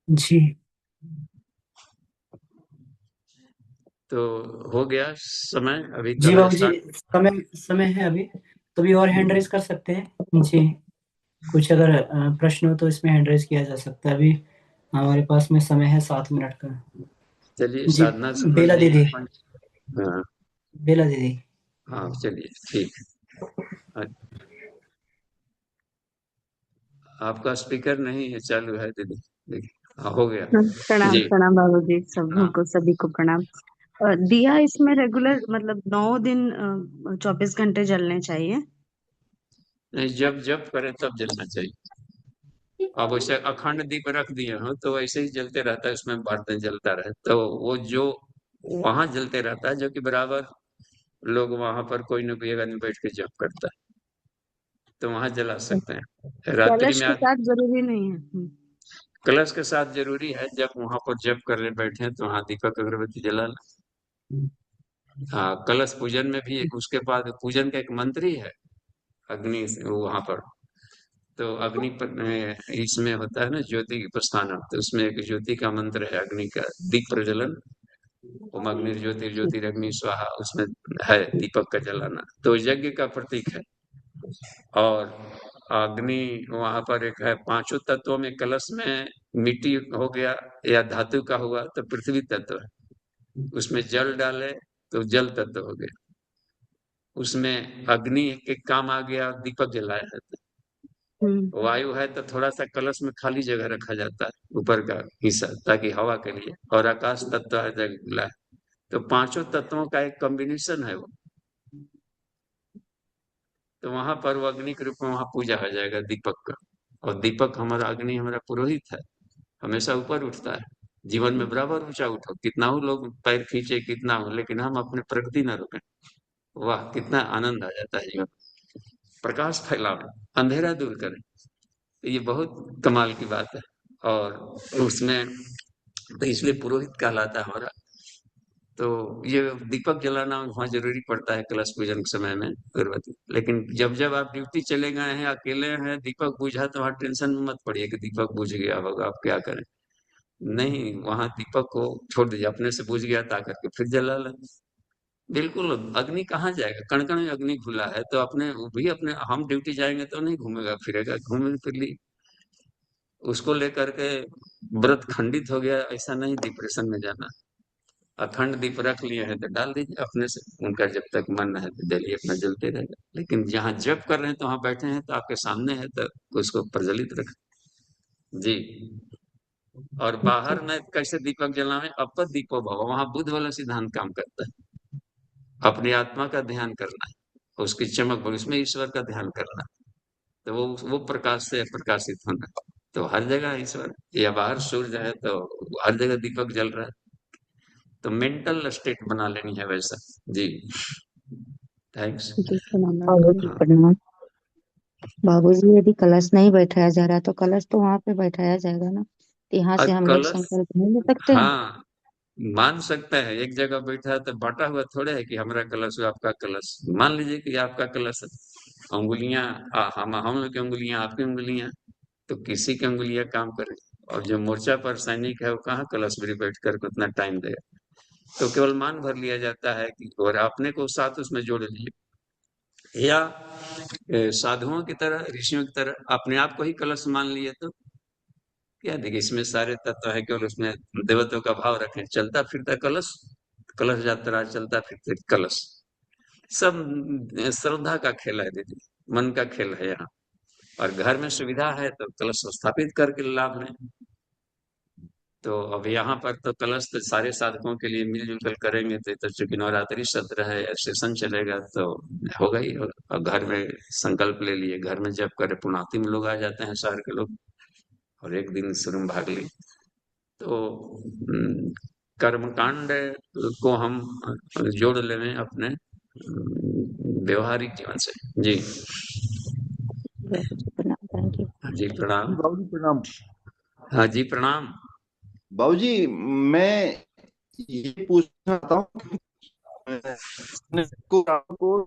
जी। तो हो गया समय अभी जी कल बाबू जी, समय है अभी, तो भी और हैंड रेज कर सकते हैं जी। कुछ अगर प्रश्न हो तो इसमें हैंड रेज किया जा सकता है। अभी हमारे पास में समय है 7 मिनट का। चलिए जी, साधना बेला संबंधी दीदी, हाँ बेला दीदी। हाँ चलिए ठीक है। आपका स्पीकर नहीं है चालू है दीदी, देखिए हाँ हो गया प्रणाम जी। प्रणाम बाबू जी, सबों हाँ को सभी को प्रणाम। दिया इसमें रेगुलर मतलब 9 दिन 24 घंटे जलने चाहिए। नहीं, जब जब करें तब जलना चाहिए। अब वैसे अखंड दीप रख दिए हो तो वैसे ही जलते रहता है, उसमें बर्तन जलता रहे तो वो जो वहां जलते रहता है, जो कि बराबर लोग वहां पर कोई न कोई आदमी बैठ के जप करता है तो वहां जला सकते हैं। रात्रि कलश में के साथ जरूरी नहीं है। कलश के साथ जरूरी है, जब वहां पर जप करने बैठे हैं तो वहां दीपक अगरबत्ती जला लो। हाँ, कलश पूजन में भी एक उसके बाद पूजन का एक मंत्र ही है अग्नि वहां पर। तो अग्नि पर इसमें होता है ना ज्योति प्रस्थान, तो उसमें एक ज्योति का मंत्र है, अग्नि का दीप प्रज्वलन। ओम अग्नि ज्योतिरग्नि स्वाहा, उसमें है दीपक का जलाना, तो यज्ञ का प्रतीक है। और अग्नि वहां पर एक है, 5 तत्वों में कलश में मिट्टी हो गया या धातु का हुआ तो पृथ्वी तत्व है, उसमें जल डाले तो जल तत्व हो गया, उसमें अग्नि के काम आ गया, दीपक जलाया है। वायु है तो थोड़ा सा कलश में खाली जगह रखा जाता है ऊपर का हिस्सा, ताकि हवा के लिए, और आकाश तत्व है जगह खुला है। तो 5 तत्वों का एक कॉम्बिनेशन है वो। तो वहां पर वो अग्नि के रूप में वहां पूजा हो जाएगा दीपक का। और दीपक हमारा, अग्नि हमारा पुरोहित है, हमेशा ऊपर उठता है। जीवन में बराबर ऊंचा उठो, कितना हो लोग पैर खींचे कितना हो, लेकिन हम अपने प्रगति न रोकें। वाह, कितना आनंद आ जाता है जीवन। प्रकाश फैलावे, अंधेरा दूर करें, तो ये बहुत कमाल की बात है। और उसमें तो इसलिए पुरोहित कहलाता है हमारा। तो ये दीपक जलाना वहाँ जरूरी पड़ता है कलश पूजन के समय में अगरबत्ती। लेकिन जब जब आप ड्यूटी चले गए हैं, अकेले हैं, दीपक बुझा तो वहाँ टेंशन में मत पड़िए कि दीपक बुझ गया होगा, आप क्या करें। नहीं, वहाँ दीपक को छोड़ दीजिए, अपने से बुझ गया ता करके फिर जला लें। बिल्कुल अग्नि कहाँ जाएगा, कण कण में अग्नि घुला है, तो अपने भी अपने हम ड्यूटी जाएंगे तो नहीं घूमेगा फिरेगा, घूमे फिर ली उसको लेकर के व्रत खंडित हो गया ऐसा नहीं डिप्रेशन में जाना। अखंड दीप रख लिए हैं तो डाल दीजिए अपने से, उनका जब तक मन है तो जलिए, अपना जलते रहेगा। लेकिन जहाँ जप कर रहे हैं तो वहां बैठे हैं तो आपके सामने है तो उसको प्रज्वलित रख जी। और बाहर में कैसे दीपक जलाएं, अपद दीपो भव, वहां बुद्ध वाला सिद्धांत काम करता है। अपनी आत्मा का ध्यान करना है, उसकी चमक, उसमें ईश्वर का ध्यान करना, तो वो प्रकाश से प्रकाशित होना। तो हर जगह ईश्वर, या बाहर सूर्य है तो हर जगह दीपक जल रहा है, तो मेंटल स्टेट बना लेनी है वैसा जी। थैंक्स। जी प्रणाम हाँ। प्रणाम। बाबूजी, यदि कलश नहीं बैठाया जा रहा है तो कलश तो वहां पे बैठाया जाएगा ना, तो यहाँ से हम लोग कलश, संकल्प नहीं ले सकते हैं? हाँ मान सकता है, एक जगह बैठा है तो बांटा हुआ थोड़े है कि हमारा कलश है आपका कलश। मान लीजिए कि आपका कलश है, उंगलियां हम लोग की उंगलियां आपकी उंगलियां, तो किसी की उंगलियां काम करे। और जो मोर्चा पर सैनिक है वो कहाँ कलश भी बैठ कर उतना टाइम देगा, तो केवल मान भर लिया जाता है कि, और अपने को साथ उसमें जोड़ लीजिए। या साधुओं की तरह, ऋषियों की तरह अपने आप को ही कलश मान लिए तो क्या, देखिए इसमें सारे तत्व है, केवल उसमें देवत्व का भाव रखें, चलता फिरता कलश, कलश यात्रा, चलता फिरता कलश, सब श्रद्धा का खेल है दीदी, मन का खेल है यहाँ। और घर में सुविधा है तो कलश स्थापित करके लाभ लें। तो अब यहाँ पर तो कलश तो सारे साधकों के लिए मिलजुल कर करेंगे, तो चूंकि नवरात्रि सत्र है या सेशन चलेगा तो होगा ही होगा। और घर में संकल्प ले लिए, घर में जब करे, पुणाति में लोग आ जाते हैं शहर के लोग, और एक दिन शुरू में भाग ली। तो कर्मकांड को हम जोड़ लें अपने व्यवहारिक जीवन से जी। बाबूजी प्रणाम, थैंक यू। हाँ जी प्रणाम। बाबूजी प्रणाम। हाँ जी प्रणाम। बाबूजी, मैं ये पूछना चाहता हूँ को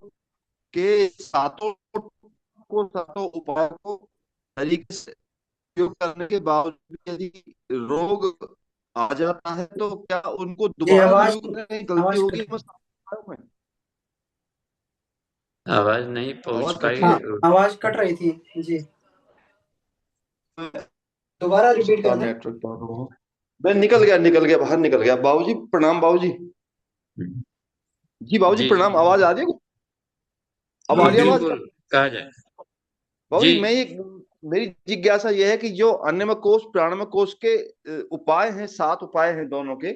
के सातों उपायों को तरीके से उपयोग करने के बावजूद यदि रोग आ जाता है तो क्या उनको जी दोबारा आवाज रिव्यू करने की गलती आवाज होगी? कट मैं समझ पाया हूं मैं। आवाज नहीं पहुंच आवाज कट पाई। हाँ आवाज कट रही थी जी, दोबारा रिपीट कर दें। नेटवर्क प्रॉब्लम हो। मैं निकल गया बाहर निकल गया। बाबूजी प्रणाम। बाबूजी जी, बाबूजी जी प्रणाम। आवाज आ रही है? अब आ हाँ रही है आवाज? बिल्कुल, कहा जाए बाबूजी, जी। मैं ये मेरी जिज्ञासा यह है कि जो अन्नमय कोश प्राणमय कोश के उपाय हैं, 7 उपाय हैं दोनों के,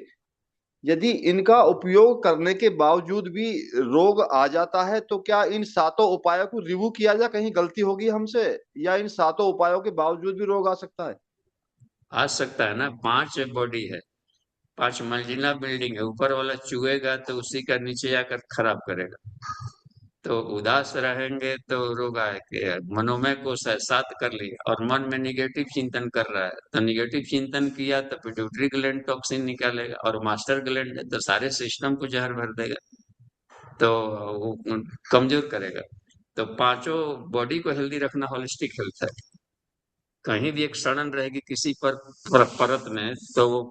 यदि इनका उपयोग करने के बावजूद भी रोग आ जाता है तो क्या इन 7 उपायों को रिव्यू किया जाए? कहीं गलती होगी हमसे, या इन 7 उपायों के बावजूद भी रोग आ सकता है? आ सकता है ना, 5 बॉडी है, 5 मंजिला बिल्डिंग है, ऊपर वाला चुएगा तो उसी का नीचे जाकर खराब करेगा। तो उदास रहेंगे तो रोग आएगा। मनोमय कोश है, 7 कर लिया, और मन में निगेटिव चिंतन कर रहा है तो निगेटिव चिंतन किया तो पिट्यूटरी ग्लैंड टॉक्सिन निकालेगा, और मास्टर ग्लैंड है तो सारे सिस्टम को जहर भर देगा, तो वो कमजोर करेगा। तो पांचों बॉडी को हेल्दी रखना होलिस्टिक हेल्थ है। कहीं भी एक सड़न रहेगी किसी परत में तो वो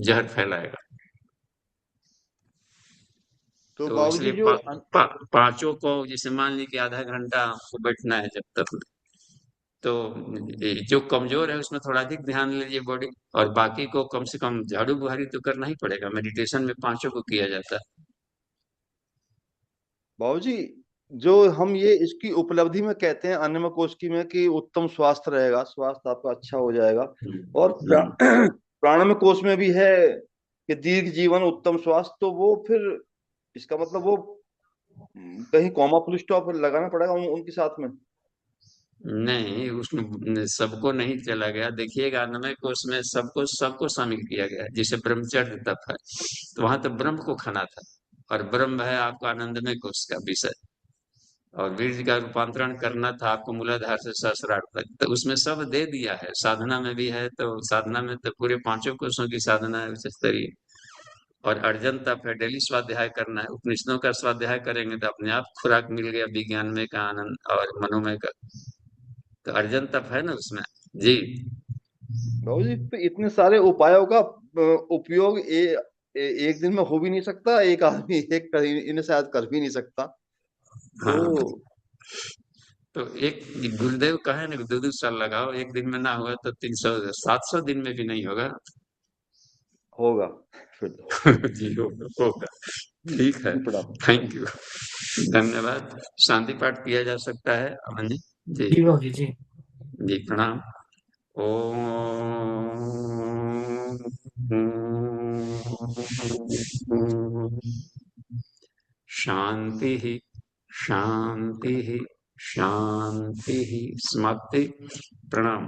जहर फैलाएगा। तो तो बाबूजी इसलिए जो पांचों को, जैसे मान ली कि आधा घंटा आपको बैठना है जब तक, तो जो कमजोर है उसमें थोड़ा अधिक ध्यान लीजिए बॉडी, और बाकी को कम से कम झाड़ू बुहारी तो करना ही पड़ेगा। मेडिटेशन में पांचों को किया जाता है। बाबूजी, जो हम ये इसकी उपलब्धि में कहते हैं अन्नमय कोश की में कि उत्तम स्वास्थ्य रहेगा, स्वास्थ्य आपका अच्छा हो जाएगा, और प्राणमय कोश में भी है कि दीर्घ जीवन उत्तम स्वास्थ्य, तो वो फिर इसका मतलब वो कहीं कॉमा फुल स्टॉप लगाना पड़ेगा उनके साथ में? नहीं, उसमें सबको नहीं चला गया, देखिएगा अन्नमय कोश में सबको सबको शामिल किया गया है। जैसे ब्रह्मचर्य तप है तो वहां तो ब्रह्म को खाना था, और ब्रह्म है आपका आनंदमय कोश का विषय, और बीज का रूपांतरण करना था आपको मूलाधार से सहस्रार तक, तो उसमें सब दे दिया है। साधना में भी है, तो साधना में तो पूरे पांचों कोशों की साधना है उच्च स्तरीय। और अर्जन तप है, डेली स्वाध्याय करना है, उपनिषदों का स्वाध्याय करेंगे तो अपने आप खुराक मिल गया विज्ञान में का आनंद और मनोमय का। तो अर्जन तप है ना उसमें जी। बाबूजी, तो इतने सारे उपायों का उपयोग एक दिन में हो भी नहीं सकता, एक आदमी एक इन्हें शायद कर भी नहीं सकता। हाँ तो तो एक गुरुदेव कहे ना, 2-2 साल लगाओ, एक दिन में ना हुआ तो 300-700 दिन में भी नहीं होगा। होगा फिर तो। जी होगा। ठीक है, प्रणाम। थैंक यू, धन्यवाद। शांति पाठ किया जा सकता है अमन जी? जी जी बाबूजी जी। जी प्रणाम। ओम शांति ही शांति ही शांति ही। समाप्ति। प्रणाम।